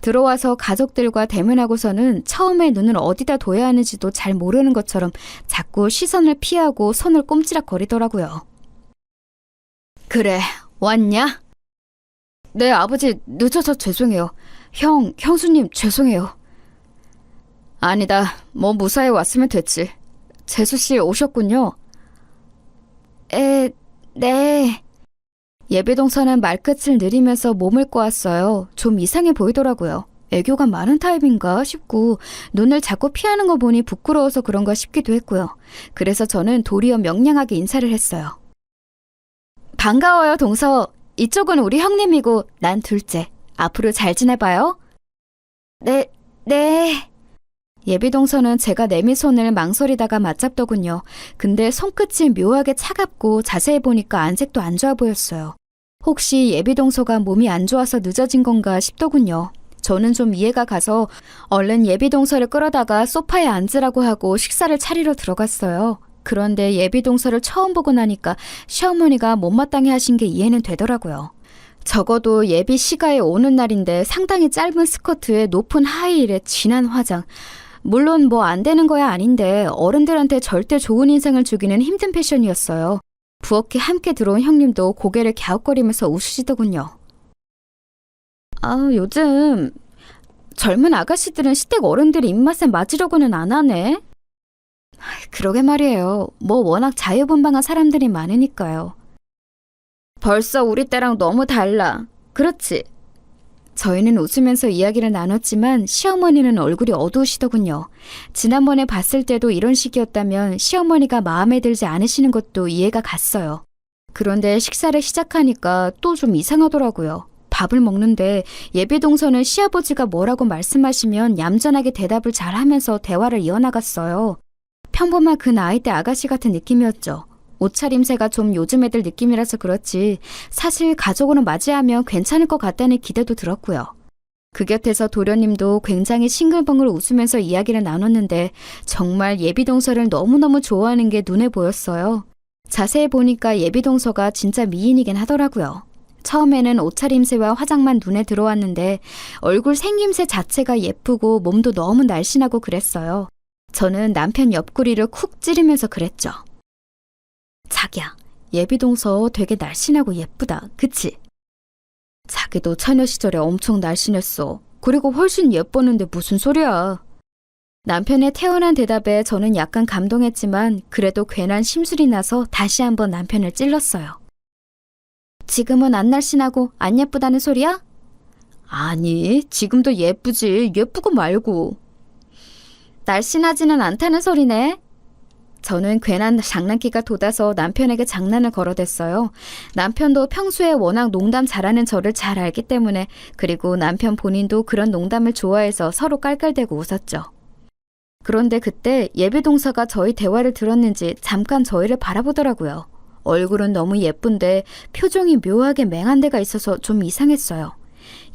들어와서 가족들과 대면하고서는 처음에 눈을 어디다 둬야 하는지도 잘 모르는 것처럼 자꾸 시선을 피하고 손을 꼼지락거리더라고요. 그래, 왔냐? 네, 아버지 늦어서 죄송해요. 형수님 죄송해요. 아니다, 뭐 무사히 왔으면 됐지. 재수씨 오셨군요. 네. 예비동서는 말끝을 느리면서 몸을 꼬았어요. 좀 이상해 보이더라고요. 애교가 많은 타입인가 싶고 눈을 자꾸 피하는 거 보니 부끄러워서 그런가 싶기도 했고요. 그래서 저는 도리어 명량하게 인사를 했어요. 반가워요, 동서. 이쪽은 우리 형님이고 난 둘째. 앞으로 잘 지내봐요. 네. 예비동서는 제가 내민 손을 망설이다가 맞잡더군요. 근데 손끝이 묘하게 차갑고 자세히 보니까 안색도 안 좋아 보였어요. 혹시 예비동서가 몸이 안 좋아서 늦어진 건가 싶더군요. 저는 좀 이해가 가서 얼른 예비동서를 끌어다가 소파에 앉으라고 하고 식사를 차리러 들어갔어요. 그런데 예비동서를 처음 보고 나니까 시어머니가 못마땅해 하신 게 이해는 되더라고요. 적어도 예비 시가에 오는 날인데 상당히 짧은 스커트에 높은 하이힐에 진한 화장. 물론 뭐 안 되는 거야 아닌데 어른들한테 절대 좋은 인상을 주기는 힘든 패션이었어요. 부엌에 함께 들어온 형님도 고개를 갸웃거리면서 웃으시더군요. 요즘 젊은 아가씨들은 시댁 어른들 입맛에 맞으려고는 안 하네. 그러게 말이에요. 뭐 워낙 자유분방한 사람들이 많으니까요. 벌써 우리 때랑 너무 달라. 그렇지? 저희는 웃으면서 이야기를 나눴지만 시어머니는 얼굴이 어두우시더군요. 지난번에 봤을 때도 이런 식이었다면 시어머니가 마음에 들지 않으시는 것도 이해가 갔어요. 그런데 식사를 시작하니까 또 좀 이상하더라고요. 밥을 먹는데 예비동서는 시아버지가 뭐라고 말씀하시면 얌전하게 대답을 잘하면서 대화를 이어나갔어요. 평범한 그 나이대 아가씨 같은 느낌이었죠. 옷차림새가 좀 요즘 애들 느낌이라서 그렇지 사실 가족으로 맞이하면 괜찮을 것 같다는 기대도 들었고요. 그 곁에서 도련님도 굉장히 싱글벙글 웃으면서 이야기를 나눴는데 정말 예비동서를 너무너무 좋아하는 게 눈에 보였어요. 자세히 보니까 예비동서가 진짜 미인이긴 하더라고요. 처음에는 옷차림새와 화장만 눈에 들어왔는데 얼굴 생김새 자체가 예쁘고 몸도 너무 날씬하고 그랬어요. 저는 남편 옆구리를 쿡 찌르면서 그랬죠. 자기야, 예비동서 되게 날씬하고 예쁘다. 그치? 자기도 처녀 시절에 엄청 날씬했어. 그리고 훨씬 예뻤는데 무슨 소리야. 남편의 태연한 대답에 저는 약간 감동했지만 그래도 괜한 심술이 나서 다시 한번 남편을 찔렀어요. 지금은 안 날씬하고 안 예쁘다는 소리야? 아니, 지금도 예쁘지. 예쁘고 말고. 날씬하지는 않다는 소리네. 저는 괜한 장난기가 돋아서 남편에게 장난을 걸어댔어요. 남편도 평소에 워낙 농담 잘하는 저를 잘 알기 때문에 그리고 남편 본인도 그런 농담을 좋아해서 서로 깔깔대고 웃었죠. 그런데 그때 예비동서가 저희 대화를 들었는지 잠깐 저희를 바라보더라고요. 얼굴은 너무 예쁜데 표정이 묘하게 맹한 데가 있어서 좀 이상했어요.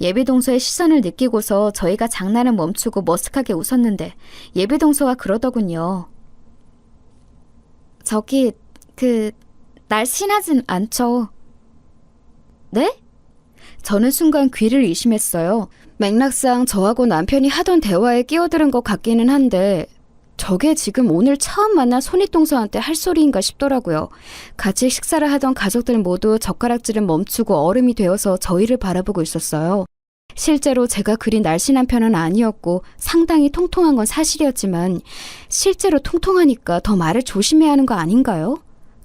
예비동서의 시선을 느끼고서 저희가 장난을 멈추고 머쓱하게 웃었는데 예비동서가 그러더군요. 저기, 날씬하진 않죠. 네? 저는 순간 귀를 의심했어요. 맥락상 저하고 남편이 하던 대화에 끼어들은 것 같기는 한데 저게 지금 오늘 처음 만난 손윗동서한테 할 소리인가 싶더라고요. 같이 식사를 하던 가족들 모두 젓가락질을 멈추고 얼음이 되어서 저희를 바라보고 있었어요. 실제로 제가 그리 날씬한 편은 아니었고 상당히 통통한 건 사실이었지만 실제로 통통하니까 더 말을 조심해야 하는 거 아닌가요?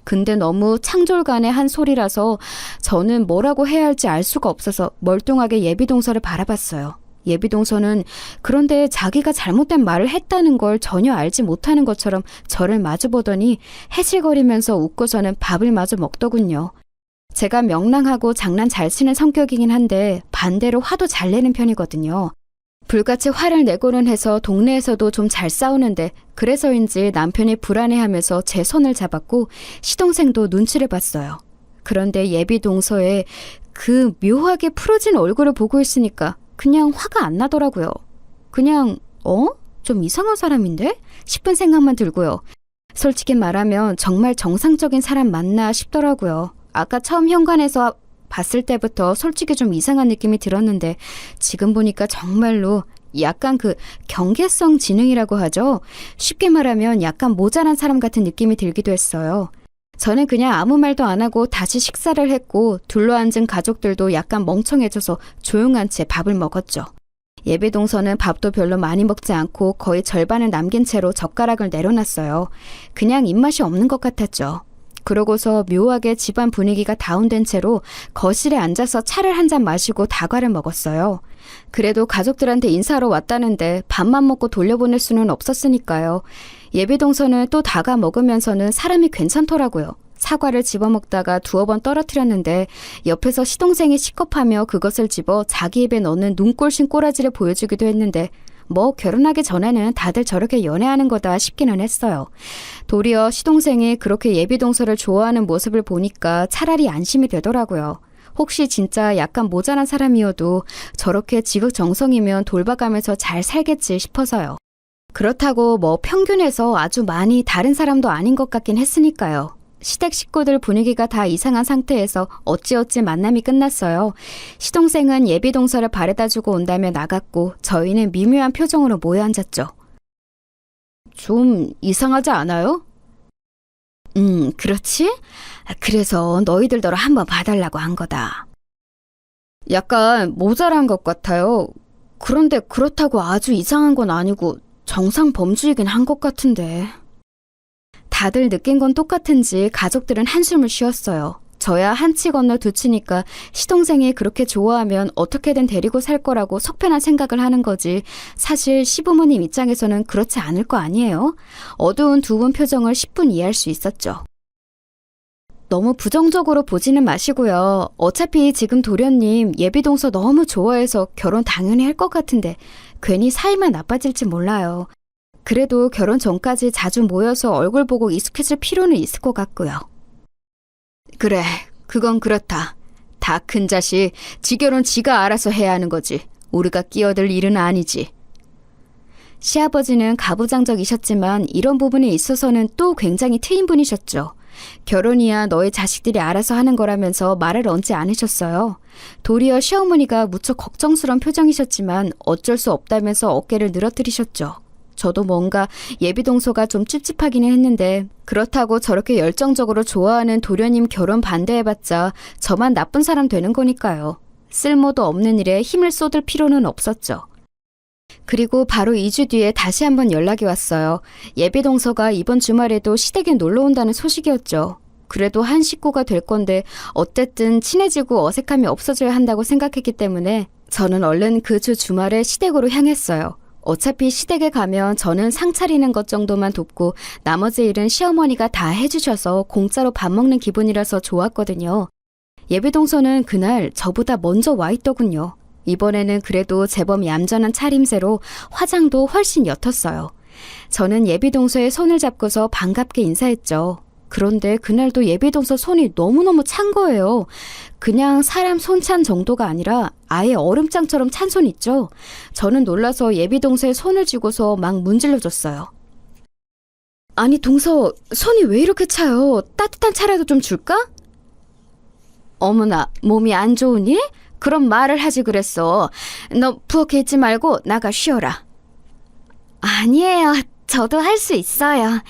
근데 너무 창졸간의 한 소리라서 저는 뭐라고 해야 할지 알 수가 없어서 멀뚱하게 예비동서를 바라봤어요. 예비동서는 그런데 자기가 잘못된 말을 했다는 걸 전혀 알지 못하는 것처럼 저를 마주보더니 해질거리면서 웃고서는 밥을 마저 먹더군요. 제가 명랑하고 장난 잘 치는 성격이긴 한데 반대로 화도 잘 내는 편이거든요. 불같이 화를 내고는 해서 동네에서도 좀 잘 싸우는데 그래서인지 남편이 불안해하면서 제 손을 잡았고 시동생도 눈치를 봤어요. 그런데 예비동서에 그 묘하게 풀어진 얼굴을 보고 있으니까 그냥 화가 안 나더라고요. 그냥 좀 이상한 사람인데? 싶은 생각만 들고요. 솔직히 말하면 정말 정상적인 사람 맞나 싶더라고요. 아까 처음 현관에서 봤을 때부터 솔직히 좀 이상한 느낌이 들었는데 지금 보니까 정말로 약간 경계성 지능이라고 하죠. 쉽게 말하면 약간 모자란 사람 같은 느낌이 들기도 했어요. 저는 그냥 아무 말도 안 하고 다시 식사를 했고 둘러앉은 가족들도 약간 멍청해져서 조용한 채 밥을 먹었죠. 예비동서는 밥도 별로 많이 먹지 않고 거의 절반을 남긴 채로 젓가락을 내려놨어요. 그냥 입맛이 없는 것 같았죠. 그러고서 묘하게 집안 분위기가 다운된 채로 거실에 앉아서 차를 한 잔 마시고 다과를 먹었어요. 그래도 가족들한테 인사하러 왔다는데 밥만 먹고 돌려보낼 수는 없었으니까요. 예비동서는 또 다가 먹으면서는 사람이 괜찮더라고요. 사과를 집어먹다가 두어 번 떨어뜨렸는데 옆에서 시동생이 시겁하며 그것을 집어 자기 입에 넣는 눈꼴신 꼬라지를 보여주기도 했는데 뭐 결혼하기 전에는 다들 저렇게 연애하는 거다 싶기는 했어요. 도리어 시동생이 그렇게 예비동서를 좋아하는 모습을 보니까 차라리 안심이 되더라고요. 혹시 진짜 약간 모자란 사람이어도 저렇게 지극정성이면 돌봐가면서 잘 살겠지 싶어서요. 그렇다고 뭐 평균에서 아주 많이 다른 사람도 아닌 것 같긴 했으니까요. 시댁 식구들 분위기가 다 이상한 상태에서 어찌어찌 만남이 끝났어요. 시동생은 예비동서를 바래다주고 온다며 나갔고 저희는 미묘한 표정으로 모여 앉았죠. 좀 이상하지 않아요? 그렇지? 그래서 너희들더러 한번 봐달라고 한 거다. 약간 모자란 것 같아요. 그런데 그렇다고 아주 이상한 건 아니고 정상 범주이긴 한 것 같은데. 다들 느낀 건 똑같은지 가족들은 한숨을 쉬었어요. 저야 한 치 건너 두 치니까 시동생이 그렇게 좋아하면 어떻게든 데리고 살 거라고 속편한 생각을 하는 거지. 사실 시부모님 입장에서는 그렇지 않을 거 아니에요? 어두운 두 분 표정을 10분 이해할 수 있었죠. 너무 부정적으로 보지는 마시고요. 어차피 지금 도련님 예비동서 너무 좋아해서 결혼 당연히 할 것 같은데 괜히 사이만 나빠질지 몰라요. 그래도 결혼 전까지 자주 모여서 얼굴 보고 익숙해질 필요는 있을 것 같고요. 그래, 그건 그렇다. 다 큰 자식, 지 결혼 지가 알아서 해야 하는 거지. 우리가 끼어들 일은 아니지. 시아버지는 가부장적이셨지만 이런 부분에 있어서는 또 굉장히 트인 분이셨죠. 결혼이야 너희 자식들이 알아서 하는 거라면서 말을 얹지 않으셨어요. 도리어 시어머니가 무척 걱정스러운 표정이셨지만 어쩔 수 없다면서 어깨를 늘어뜨리셨죠. 저도 뭔가 예비동서가 좀 찝찝하기는 했는데 그렇다고 저렇게 열정적으로 좋아하는 도련님 결혼 반대해봤자 저만 나쁜 사람 되는 거니까요. 쓸모도 없는 일에 힘을 쏟을 필요는 없었죠. 그리고 바로 2주 뒤에 다시 한번 연락이 왔어요. 예비동서가 이번 주말에도 시댁에 놀러 온다는 소식이었죠. 그래도 한 식구가 될 건데 어쨌든 친해지고 어색함이 없어져야 한다고 생각했기 때문에 저는 얼른 그 주 주말에 시댁으로 향했어요. 어차피 시댁에 가면 저는 상 차리는 것 정도만 돕고 나머지 일은 시어머니가 다 해주셔서 공짜로 밥 먹는 기분이라서 좋았거든요. 예비동서는 그날 저보다 먼저 와 있더군요. 이번에는 그래도 제법 얌전한 차림새로 화장도 훨씬 옅었어요. 저는 예비동서의 손을 잡고서 반갑게 인사했죠. 그런데 그날도 예비동서 손이 너무너무 찬 거예요. 그냥 사람 손 찬 정도가 아니라 아예 얼음장처럼 찬 손 있죠. 저는 놀라서 예비동서의 손을 쥐고서 막 문질러줬어요. 아니 동서, 손이 왜 이렇게 차요? 따뜻한 차라도 좀 줄까? 어머나, 몸이 안 좋으니? 그럼 말을 하지 그랬어. 너 부엌에 있지 말고 나가 쉬어라. 아니에요. 저도 할 수 있어요.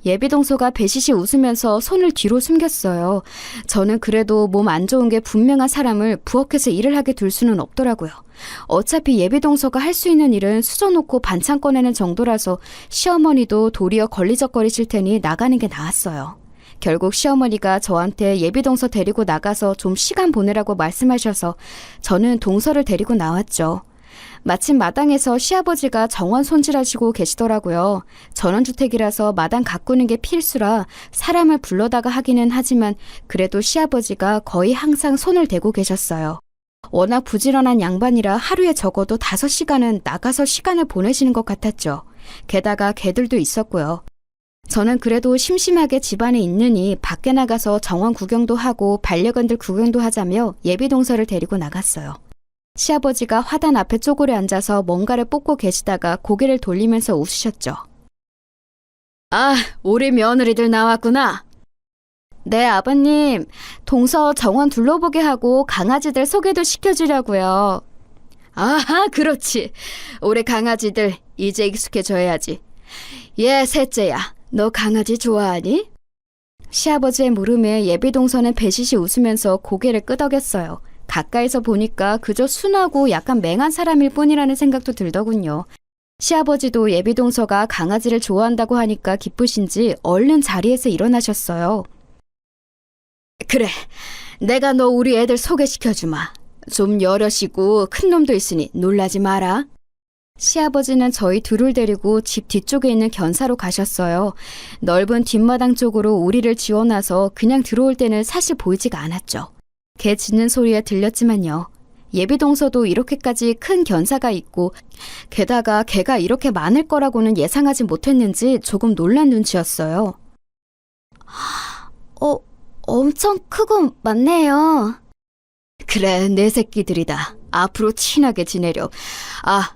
예비동서가 배시시 웃으면서 손을 뒤로 숨겼어요. 저는 그래도 몸 안 좋은 게 분명한 사람을 부엌에서 일을 하게 둘 수는 없더라고요. 어차피 예비동서가 할 수 있는 일은 수저놓고 반찬 꺼내는 정도라서 시어머니도 도리어 걸리적거리실 테니 나가는 게 나았어요. 결국 시어머니가 저한테 예비동서 데리고 나가서 좀 시간 보내라고 말씀하셔서 저는 동서를 데리고 나왔죠. 마침 마당에서 시아버지가 정원 손질하시고 계시더라고요. 전원주택이라서 마당 가꾸는 게 필수라 사람을 불러다가 하기는 하지만 그래도 시아버지가 거의 항상 손을 대고 계셨어요. 워낙 부지런한 양반이라 하루에 적어도 5시간은 나가서 시간을 보내시는 것 같았죠. 게다가 개들도 있었고요. 저는 그래도 심심하게 집안에 있느니 밖에 나가서 정원 구경도 하고 반려견들 구경도 하자며 예비동서를 데리고 나갔어요. 시아버지가 화단 앞에 쪼그려 앉아서 뭔가를 뽑고 계시다가 고개를 돌리면서 웃으셨죠. 아, 우리 며느리들 나왔구나. 네, 아버님. 동서 정원 둘러보게 하고 강아지들 소개도 시켜주려고요. 아하, 그렇지. 우리 강아지들 이제 익숙해져야지. 예, 셋째야. 너 강아지 좋아하니? 시아버지의 물음에 예비동서는 배시시 웃으면서 고개를 끄덕였어요. 가까이서 보니까 그저 순하고 약간 맹한 사람일 뿐이라는 생각도 들더군요. 시아버지도 예비동서가 강아지를 좋아한다고 하니까 기쁘신지 얼른 자리에서 일어나셨어요. 그래, 내가 너 우리 애들 소개시켜주마. 좀 여럿이고 큰 놈도 있으니 놀라지 마라. 시아버지는 저희 둘을 데리고 집 뒤쪽에 있는 견사로 가셨어요. 넓은 뒷마당 쪽으로 우리를 지어놔서 그냥 들어올 때는 사실 보이지가 않았죠. 개 짖는 소리가 들렸지만요. 예비동서도 이렇게까지 큰 견사가 있고 게다가 개가 이렇게 많을 거라고는 예상하지 못했는지 조금 놀란 눈치였어요. 엄청 크고 많네요. 그래, 내 새끼들이다. 앞으로 친하게 지내려.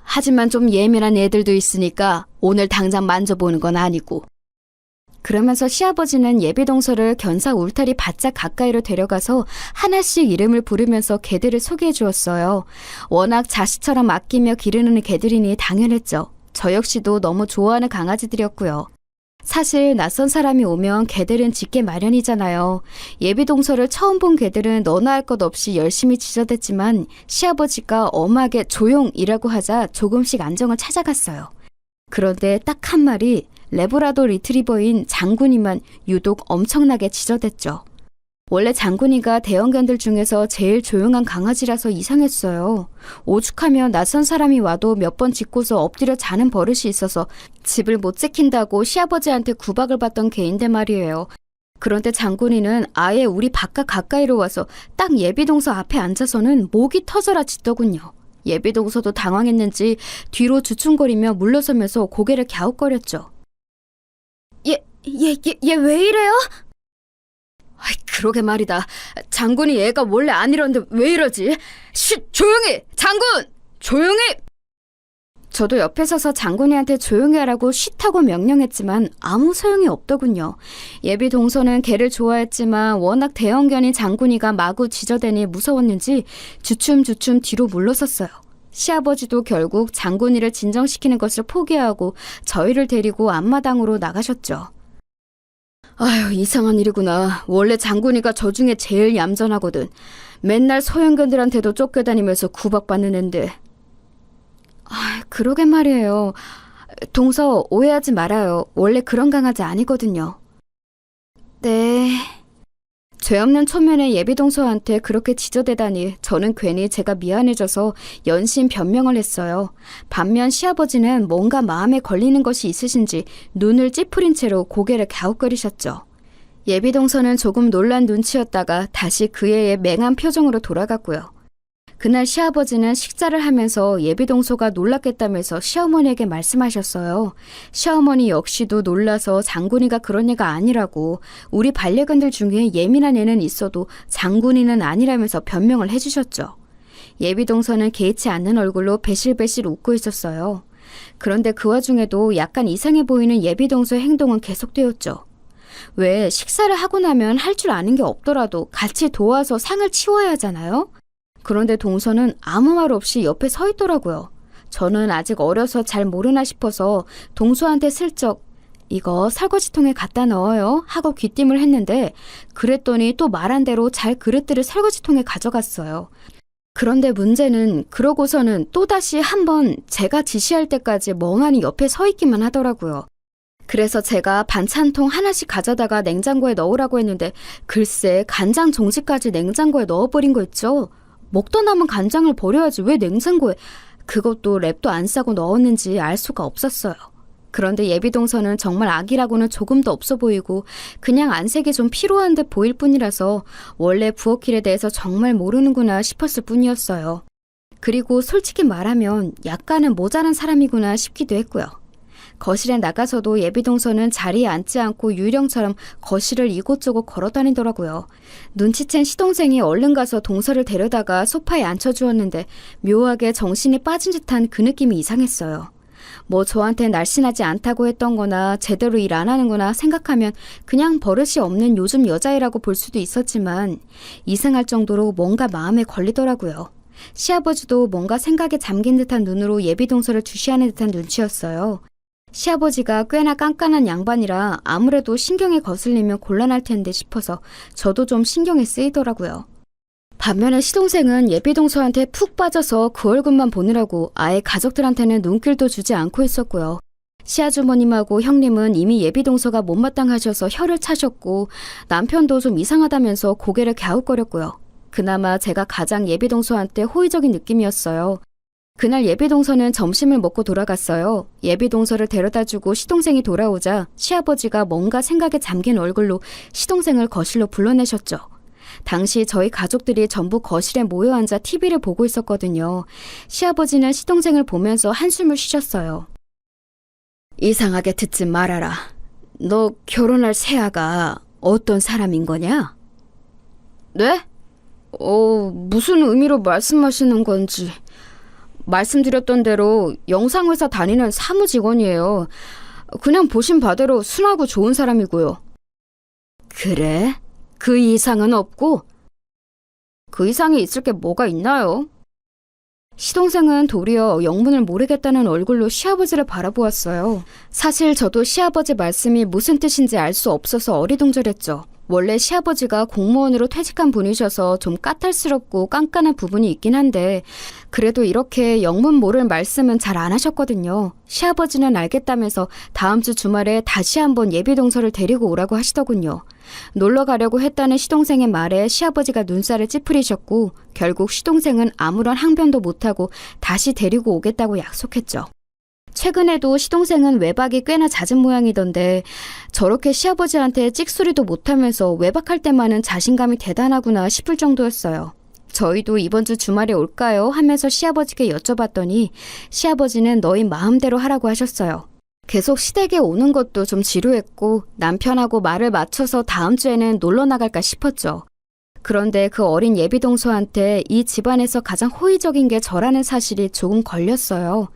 하지만 좀 예민한 애들도 있으니까 오늘 당장 만져보는 건 아니고. 그러면서 시아버지는 예비동서를 견사 울타리 바짝 가까이로 데려가서 하나씩 이름을 부르면서 개들을 소개해 주었어요. 워낙 자식처럼 아끼며 기르는 개들이니 당연했죠. 저 역시도 너무 좋아하는 강아지들이었고요. 사실 낯선 사람이 오면 개들은 짖게 마련이잖아요. 예비동서를 처음 본 개들은 너나 할 것 없이 열심히 짖어댔지만 시아버지가 엄하게 조용이라고 하자 조금씩 안정을 찾아갔어요. 그런데 딱 한 마리 레브라도 리트리버인 장군이만 유독 엄청나게 짖어댔죠. 원래 장군이가 대형견들 중에서 제일 조용한 강아지라서 이상했어요. 오죽하면 낯선 사람이 와도 몇 번 짖고서 엎드려 자는 버릇이 있어서 집을 못 지킨다고 시아버지한테 구박을 받던 개인데 말이에요. 그런데 장군이는 아예 우리 바깥 가까이로 와서 딱 예비동서 앞에 앉아서는 목이 터져라 짖더군요. 예비동서도 당황했는지 뒤로 주춤거리며 물러서면서 고개를 갸웃거렸죠. 얘 왜 이래요? 그러게 말이다. 장군이 얘가 원래 안 이러는데 왜 이러지? 쉿! 조용히! 장군! 조용히! 저도 옆에 서서 장군이한테 조용히 하라고 쉿하고 명령했지만 아무 소용이 없더군요. 예비 동서는 개를 좋아했지만 워낙 대형견인 장군이가 마구 짖어대니 무서웠는지 주춤주춤 뒤로 물러섰어요. 시아버지도 결국 장군이를 진정시키는 것을 포기하고 저희를 데리고 앞마당으로 나가셨죠. 아휴, 이상한 일이구나. 원래 장군이가 저 중에 제일 얌전하거든. 맨날 소형견들한테도 쫓겨다니면서 구박받는 앤데. 그러게 말이에요. 동서, 오해하지 말아요. 원래 그런 강아지 아니거든요. 네. 죄 없는 초면에 예비동서한테 그렇게 짖어대다니 저는 괜히 제가 미안해져서 연신 변명을 했어요. 반면 시아버지는 뭔가 마음에 걸리는 것이 있으신지 눈을 찌푸린 채로 고개를 갸웃거리셨죠. 예비동서는 조금 놀란 눈치였다가 다시 그의 맹한 표정으로 돌아갔고요. 그날 시아버지는 식사를 하면서 예비동서가 놀랐겠다면서 시어머니에게 말씀하셨어요. 시어머니 역시도 놀라서 장군이가 그런 애가 아니라고, 우리 반려견들 중에 예민한 애는 있어도 장군이는 아니라면서 변명을 해주셨죠. 예비동서는 개의치 않는 얼굴로 배실배실 웃고 있었어요. 그런데 그 와중에도 약간 이상해 보이는 예비동서의 행동은 계속되었죠. 왜 식사를 하고 나면 할 줄 아는 게 없더라도 같이 도와서 상을 치워야 하잖아요? 그런데 동서는 아무 말 없이 옆에 서 있더라고요. 저는 아직 어려서 잘 모르나 싶어서 동서한테 슬쩍 이거 설거지통에 갖다 넣어요 하고 귀띔을 했는데 그랬더니 또 말한 대로 잘 그릇들을 설거지통에 가져갔어요. 그런데 문제는 그러고서는 또다시 한번 제가 지시할 때까지 멍하니 옆에 서 있기만 하더라고요. 그래서 제가 반찬통 하나씩 가져다가 냉장고에 넣으라고 했는데 글쎄 간장 종지까지 냉장고에 넣어버린 거 있죠? 먹다 남은 간장을 버려야지 왜 냉장고에, 그것도 랩도 안 싸고 넣었는지 알 수가 없었어요. 그런데 예비동서는 정말 아기라고는 조금도 없어 보이고 그냥 안색이 좀 피로한 듯 보일 뿐이라서 원래 부엌일에 대해서 정말 모르는구나 싶었을 뿐이었어요. 그리고 솔직히 말하면 약간은 모자란 사람이구나 싶기도 했고요. 거실에 나가서도 예비동서는 자리에 앉지 않고 유령처럼 거실을 이곳저곳 걸어다니더라고요. 눈치챈 시동생이 얼른 가서 동서를 데려다가 소파에 앉혀주었는데 묘하게 정신이 빠진 듯한 그 느낌이 이상했어요. 뭐 저한테 날씬하지 않다고 했던 거나 제대로 일 안 하는 거나 생각하면 그냥 버릇이 없는 요즘 여자애라고 볼 수도 있었지만 이상할 정도로 뭔가 마음에 걸리더라고요. 시아버지도 뭔가 생각에 잠긴 듯한 눈으로 예비동서를 주시하는 듯한 눈치였어요. 시아버지가 꽤나 깐깐한 양반이라 아무래도 신경에 거슬리면 곤란할 텐데 싶어서 저도 좀 신경이 쓰이더라고요. 반면에 시동생은 예비동서한테 푹 빠져서 그 얼굴만 보느라고 아예 가족들한테는 눈길도 주지 않고 있었고요. 시아주머님하고 형님은 이미 예비동서가 못마땅하셔서 혀를 차셨고 남편도 좀 이상하다면서 고개를 갸웃거렸고요. 그나마 제가 가장 예비동서한테 호의적인 느낌이었어요. 그날 예비동서는 점심을 먹고 돌아갔어요. 예비동서를 데려다주고 시동생이 돌아오자 시아버지가 뭔가 생각에 잠긴 얼굴로 시동생을 거실로 불러내셨죠. 당시 저희 가족들이 전부 거실에 모여 앉아 TV를 보고 있었거든요. 시아버지는 시동생을 보면서 한숨을 쉬셨어요. 이상하게 듣지 말아라. 너 결혼할 새아가 어떤 사람인 거냐? 네? 무슨 의미로 말씀하시는 건지. 말씀드렸던 대로 영상회사 다니는 사무직원이에요. 그냥 보신 바대로 순하고 좋은 사람이고요. 그래? 그 이상은 없고? 그 이상이 있을 게 뭐가 있나요? 시동생은 도리어 영문을 모르겠다는 얼굴로 시아버지를 바라보았어요. 사실 저도 시아버지 말씀이 무슨 뜻인지 알 수 없어서 어리둥절했죠. 원래 시아버지가 공무원으로 퇴직한 분이셔서 좀 까탈스럽고 깐깐한 부분이 있긴 한데 그래도 이렇게 영문 모를 말씀은 잘 안 하셨거든요. 시아버지는 알겠다면서 다음 주 주말에 다시 한번 예비동서를 데리고 오라고 하시더군요. 놀러 가려고 했다는 시동생의 말에 시아버지가 눈살을 찌푸리셨고 결국 시동생은 아무런 항변도 못하고 다시 데리고 오겠다고 약속했죠. 최근에도 시동생은 외박이 꽤나 잦은 모양이던데 저렇게 시아버지한테 찍소리도 못하면서 외박할 때만은 자신감이 대단하구나 싶을 정도였어요. 저희도 이번 주 주말에 올까요? 하면서 시아버지께 여쭤봤더니 시아버지는 너희 마음대로 하라고 하셨어요. 계속 시댁에 오는 것도 좀 지루했고 남편하고 말을 맞춰서 다음 주에는 놀러 나갈까 싶었죠. 그런데 그 어린 예비동서한테 이 집안에서 가장 호의적인 게 저라는 사실이 조금 걸렸어요.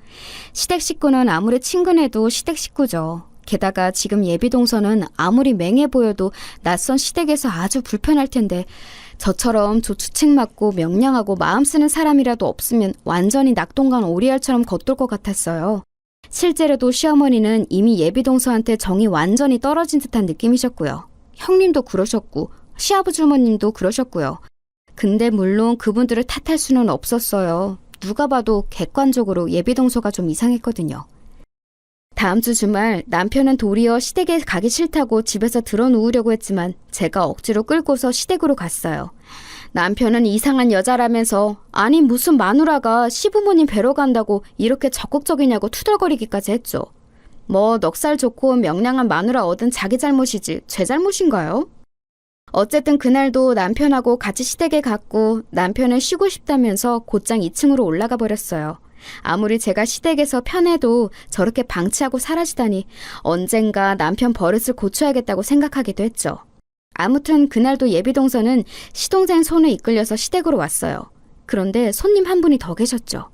시댁 식구는 아무리 친근해도 시댁 식구죠. 게다가 지금 예비동서는 아무리 맹해 보여도 낯선 시댁에서 아주 불편할 텐데 저처럼 조추측맞고 명량하고 마음 쓰는 사람이라도 없으면 완전히 낙동강 오리알처럼 겉돌 것 같았어요. 실제로도 시어머니는 이미 예비동서한테 정이 완전히 떨어진 듯한 느낌이셨고요. 형님도 그러셨고 시아버지 어머님도 그러셨고요. 근데 물론 그분들을 탓할 수는 없었어요. 누가 봐도 객관적으로 예비동서가 좀 이상했거든요. 다음 주 주말 남편은 도리어 시댁에 가기 싫다고 집에서 드러누우려고 했지만 제가 억지로 끌고서 시댁으로 갔어요. 남편은 이상한 여자라면서 아니 무슨 마누라가 시부모님 뵈러 간다고 이렇게 적극적이냐고 투덜거리기까지 했죠. 뭐 넉살 좋고 명량한 마누라 얻은 자기 잘못이지 제 잘못인가요? 어쨌든 그날도 남편하고 같이 시댁에 갔고 남편은 쉬고 싶다면서 곧장 2층으로 올라가 버렸어요. 아무리 제가 시댁에서 편해도 저렇게 방치하고 사라지다니 언젠가 남편 버릇을 고쳐야겠다고 생각하기도 했죠. 아무튼 그날도 예비동서는 시동생 손에 이끌려서 시댁으로 왔어요. 그런데 손님 한 분이 더 계셨죠.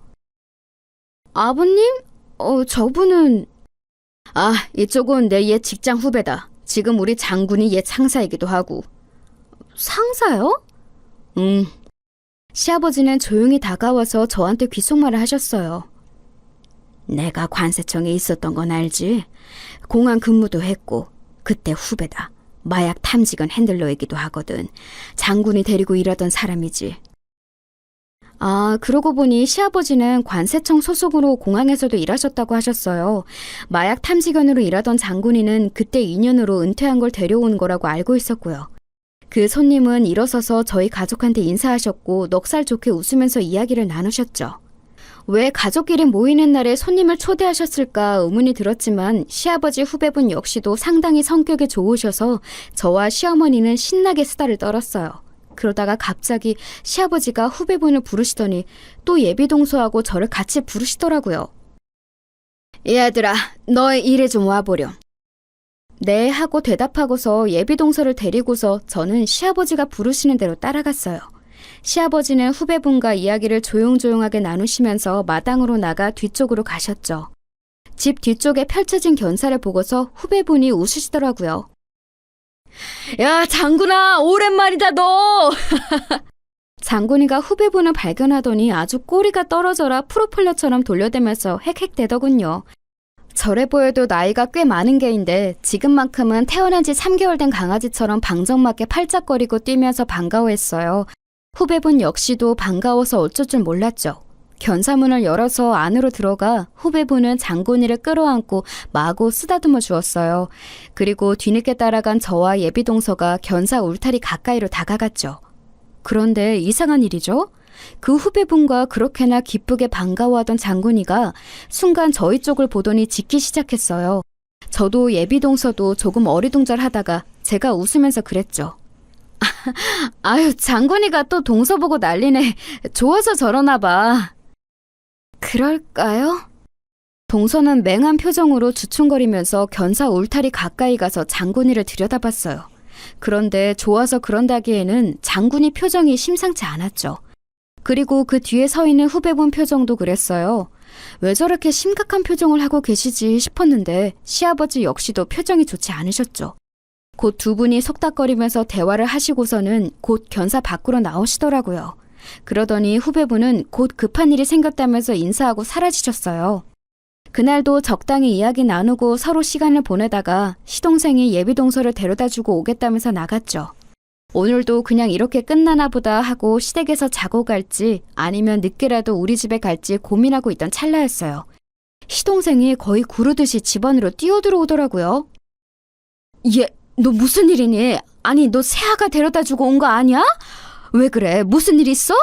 아버님? 저분은... 이쪽은 내 옛 직장 후배다. 지금 우리 장군이 옛 상사이기도 하고. 상사요? 시아버지는 조용히 다가와서 저한테 귓속말을 하셨어요. 내가 관세청에 있었던 건 알지? 공안 근무도 했고 그때 후배다. 마약 탐지견 핸들러이기도 하거든. 장군이 데리고 일하던 사람이지. 그러고 보니 시아버지는 관세청 소속으로 공항에서도 일하셨다고 하셨어요. 마약 탐지견으로 일하던 장군이는 그때 인연으로 은퇴한 걸 데려온 거라고 알고 있었고요. 그 손님은 일어서서 저희 가족한테 인사하셨고 넉살 좋게 웃으면서 이야기를 나누셨죠. 왜 가족끼리 모이는 날에 손님을 초대하셨을까 의문이 들었지만 시아버지 후배분 역시도 상당히 성격이 좋으셔서 저와 시어머니는 신나게 수다를 떨었어요. 그러다가 갑자기 시아버지가 후배분을 부르시더니 또 예비동서하고 저를 같이 부르시더라고요. 얘들아, 너의 일에 좀 와보렴. 네 하고 대답하고서 예비동서를 데리고서 저는 시아버지가 부르시는 대로 따라갔어요. 시아버지는 후배분과 이야기를 조용조용하게 나누시면서 마당으로 나가 뒤쪽으로 가셨죠. 집 뒤쪽에 펼쳐진 견사를 보고서 후배분이 웃으시더라고요. 야, 장군아, 오랜만이다 너. 장군이가 후배분을 발견하더니 아주 꼬리가 떨어져라 프로펠러처럼 돌려대면서 헥헥대더군요. 저래 보여도 나이가 꽤 많은 개인데 지금만큼은 태어난 지 3개월 된 강아지처럼 방정맞게 팔짝거리고 뛰면서 반가워했어요. 후배분 역시도 반가워서 어쩔 줄 몰랐죠. 견사문을 열어서 안으로 들어가 후배분은 장군이를 끌어안고 마구 쓰다듬어 주었어요. 그리고 뒤늦게 따라간 저와 예비동서가 견사 울타리 가까이로 다가갔죠. 그런데 이상한 일이죠. 그 후배분과 그렇게나 기쁘게 반가워하던 장군이가 순간 저희 쪽을 보더니 짖기 시작했어요. 저도 예비동서도 조금 어리둥절하다가 제가 웃으면서 그랬죠. 아유, 장군이가 또 동서 보고 난리네. 좋아서 저러나 봐. 그럴까요? 동서는 맹한 표정으로 주춤거리면서 견사 울타리 가까이 가서 장군이를 들여다봤어요. 그런데 좋아서 그런다기에는 장군이 표정이 심상치 않았죠. 그리고 그 뒤에 서 있는 후배분 표정도 그랬어요. 왜 저렇게 심각한 표정을 하고 계시지 싶었는데 시아버지 역시도 표정이 좋지 않으셨죠. 곧 두 분이 속닥거리면서 대화를 하시고서는 곧 견사 밖으로 나오시더라고요. 그러더니 후배분은 곧 급한 일이 생겼다면서 인사하고 사라지셨어요. 그날도 적당히 이야기 나누고 서로 시간을 보내다가 시동생이 예비동서를 데려다주고 오겠다면서 나갔죠. 오늘도 그냥 이렇게 끝나나 보다 하고 시댁에서 자고 갈지 아니면 늦게라도 우리 집에 갈지 고민하고 있던 찰나였어요. 시동생이 거의 구르듯이 집 안으로 뛰어들어오더라고요. 얘, 너 무슨 일이니? 아니, 너 새아가 데려다주고 온 거 아니야? 왜 그래? 무슨 일 있어?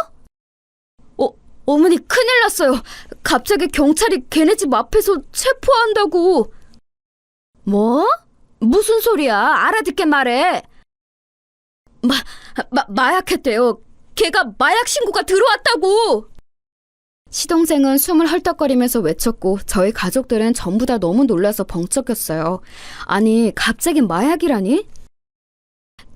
어머니 큰일 났어요. 갑자기 경찰이 걔네 집 앞에서 체포한다고. 뭐? 무슨 소리야? 알아듣게 말해. 마약했대요. 걔가 마약 신고가 들어왔다고. 시동생은 숨을 헐떡거리면서 외쳤고 저희 가족들은 전부 다 너무 놀라서 벙쩍였어요. 아니, 갑자기 마약이라니?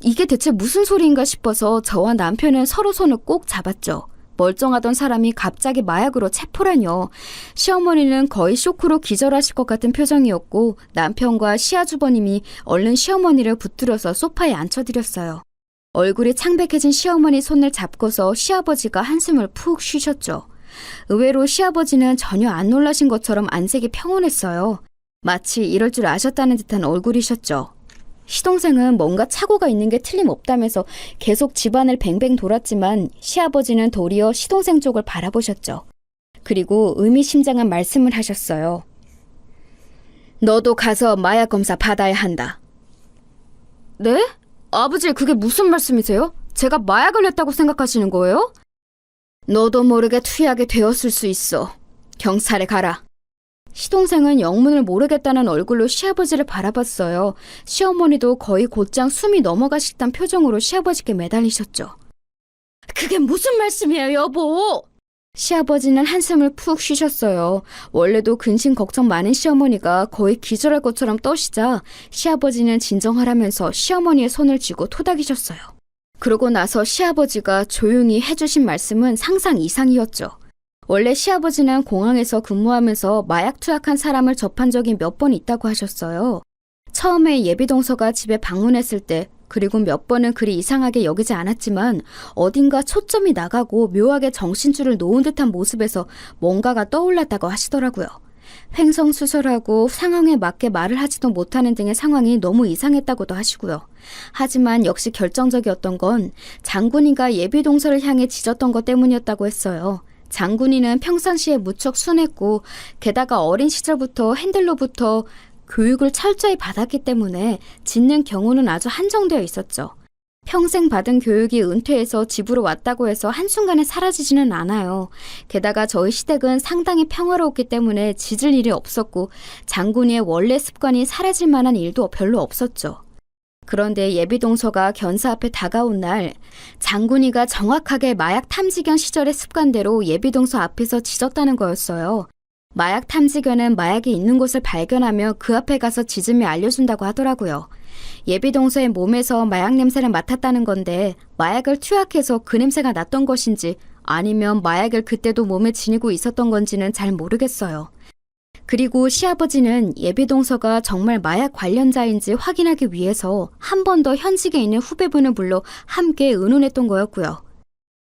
이게 대체 무슨 소리인가 싶어서 저와 남편은 서로 손을 꼭 잡았죠. 멀쩡하던 사람이 갑자기 마약으로 체포라뇨. 시어머니는 거의 쇼크로 기절하실 것 같은 표정이었고 남편과 시아주버님이 얼른 시어머니를 붙들어서 소파에 앉혀드렸어요. 얼굴이 창백해진 시어머니 손을 잡고서 시아버지가 한숨을 푹 쉬셨죠. 의외로 시아버지는 전혀 안 놀라신 것처럼 안색이 평온했어요. 마치 이럴 줄 아셨다는 듯한 얼굴이셨죠. 시동생은 뭔가 착오가 있는 게 틀림없다면서 계속 집안을 뱅뱅 돌았지만 시아버지는 도리어 시동생 쪽을 바라보셨죠. 그리고 의미심장한 말씀을 하셨어요. 너도 가서 마약 검사 받아야 한다. 네? 아버지, 그게 무슨 말씀이세요? 제가 마약을 했다고 생각하시는 거예요? 너도 모르게 투약이 되었을 수 있어. 경찰에 가라. 시동생은 영문을 모르겠다는 얼굴로 시아버지를 바라봤어요. 시어머니도 거의 곧장 숨이 넘어가실 듯한 표정으로 시아버지께 매달리셨죠. 그게 무슨 말씀이에요, 여보? 시아버지는 한숨을 푹 쉬셨어요. 원래도 근심 걱정 많은 시어머니가 거의 기절할 것처럼 떠시자 시아버지는 진정하라면서 시어머니의 손을 쥐고 토닥이셨어요. 그러고 나서 시아버지가 조용히 해주신 말씀은 상상 이상이었죠. 원래 시아버지는 공항에서 근무하면서 마약 투약한 사람을 접한 적이 몇 번 있다고 하셨어요. 처음에 예비동서가 집에 방문했을 때 그리고 몇 번은 그리 이상하게 여기지 않았지만 어딘가 초점이 나가고 묘하게 정신줄을 놓은 듯한 모습에서 뭔가가 떠올랐다고 하시더라고요. 횡성수설하고 상황에 맞게 말을 하지도 못하는 등의 상황이 너무 이상했다고도 하시고요. 하지만 역시 결정적이었던 건 장군이가 예비동서를 향해 짖었던 것 때문이었다고 했어요. 장군이는 평상시에 무척 순했고 게다가 어린 시절부터 핸들로부터 교육을 철저히 받았기 때문에 짖는 경우는 아주 한정되어 있었죠. 평생 받은 교육이 은퇴해서 집으로 왔다고 해서 한순간에 사라지지는 않아요. 게다가 저희 시댁은 상당히 평화로웠기 때문에 짖을 일이 없었고 장군이의 원래 습관이 사라질 만한 일도 별로 없었죠. 그런데 예비동서가 견사 앞에 다가온 날 장군이가 정확하게 마약 탐지견 시절의 습관대로 예비동서 앞에서 짖었다는 거였어요. 마약 탐지견은 마약이 있는 곳을 발견하며 그 앞에 가서 짖으며 알려준다고 하더라고요. 예비동서의 몸에서 마약 냄새를 맡았다는 건데 마약을 투약해서 그 냄새가 났던 것인지 아니면 마약을 그때도 몸에 지니고 있었던 건지는 잘 모르겠어요. 그리고 시아버지는 예비동서가 정말 마약 관련자인지 확인하기 위해서 한 번 더 현직에 있는 후배분을 불러 함께 의논했던 거였고요.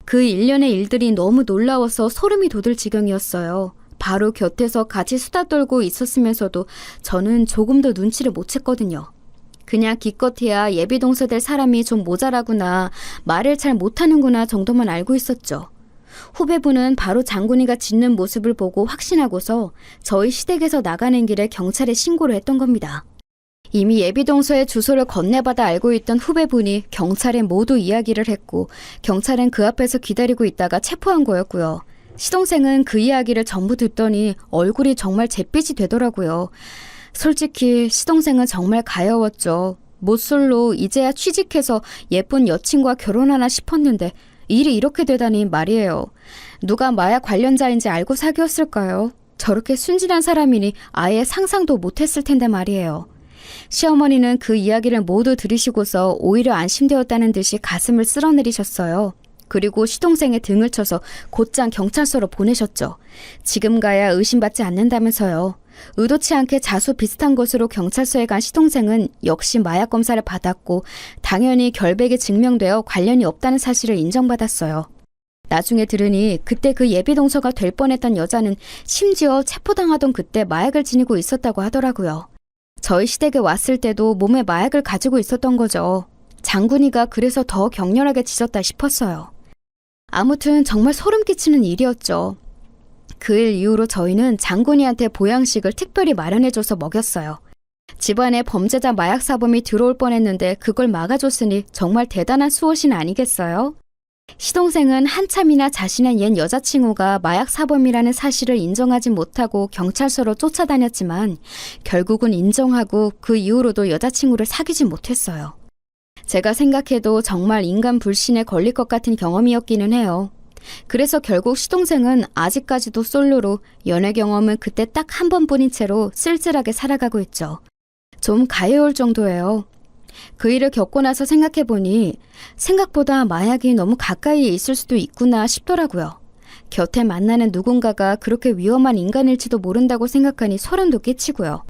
그 일련의 일들이 너무 놀라워서 소름이 돋을 지경이었어요. 바로 곁에서 같이 수다 떨고 있었으면서도 저는 조금도 눈치를 못 챘거든요. 그냥 기껏해야 예비동서 될 사람이 좀 모자라구나, 말을 잘 못하는구나 정도만 알고 있었죠. 후배분은 바로 장군이가 짖는 모습을 보고 확신하고서 저희 시댁에서 나가는 길에 경찰에 신고를 했던 겁니다. 이미 예비동서의 주소를 건네받아 알고 있던 후배분이 경찰에 모두 이야기를 했고 경찰은 그 앞에서 기다리고 있다가 체포한 거였고요. 시동생은 그 이야기를 전부 듣더니 얼굴이 정말 잿빛이 되더라고요. 솔직히 시동생은 정말 가여웠죠. 모쏠로 이제야 취직해서 예쁜 여친과 결혼하나 싶었는데 일이 이렇게 되다니 말이에요. 누가 마약 관련자인지 알고 사귀었을까요? 저렇게 순진한 사람이니 아예 상상도 못했을 텐데 말이에요. 시어머니는 그 이야기를 모두 들으시고서 오히려 안심되었다는 듯이 가슴을 쓸어내리셨어요. 그리고 시동생의 등을 쳐서 곧장 경찰서로 보내셨죠. 지금 가야 의심받지 않는다면서요. 의도치 않게 자수 비슷한 곳으로 경찰서에 간 시동생은 역시 마약 검사를 받았고 당연히 결백이 증명되어 관련이 없다는 사실을 인정받았어요. 나중에 들으니 그때 그 예비동서가 될 뻔했던 여자는 심지어 체포당하던 그때 마약을 지니고 있었다고 하더라고요. 저희 시댁에 왔을 때도 몸에 마약을 가지고 있었던 거죠. 장군이가 그래서 더 격렬하게 짖었다 싶었어요. 아무튼 정말 소름 끼치는 일이었죠. 그 일 이후로 저희는 장군이한테 보양식을 특별히 마련해줘서 먹였어요. 집안에 범죄자 마약 사범이 들어올 뻔했는데 그걸 막아줬으니 정말 대단한 수호신 아니겠어요? 시동생은 한참이나 자신의 옛 여자친구가 마약 사범이라는 사실을 인정하지 못하고 경찰서로 쫓아다녔지만 결국은 인정하고 그 이후로도 여자친구를 사귀지 못했어요. 제가 생각해도 정말 인간 불신에 걸릴 것 같은 경험이었기는 해요. 그래서 결국 시동생은 아직까지도 솔로로 연애 경험은 그때 딱 한 번뿐인 채로 쓸쓸하게 살아가고 있죠. 좀 가여울 정도예요. 그 일을 겪고 나서 생각해보니 생각보다 마약이 너무 가까이에 있을 수도 있구나 싶더라고요. 곁에 만나는 누군가가 그렇게 위험한 인간일지도 모른다고 생각하니 소름도 끼치고요.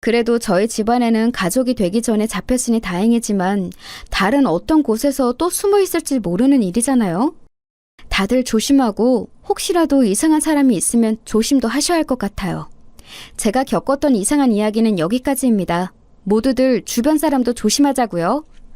그래도 저희 집안에는 가족이 되기 전에 잡혔으니 다행이지만 다른 어떤 곳에서 또 숨어 있을지 모르는 일이잖아요. 다들 조심하고 혹시라도 이상한 사람이 있으면 조심도 하셔야 할 것 같아요. 제가 겪었던 이상한 이야기는 여기까지입니다. 모두들 주변 사람도 조심하자고요.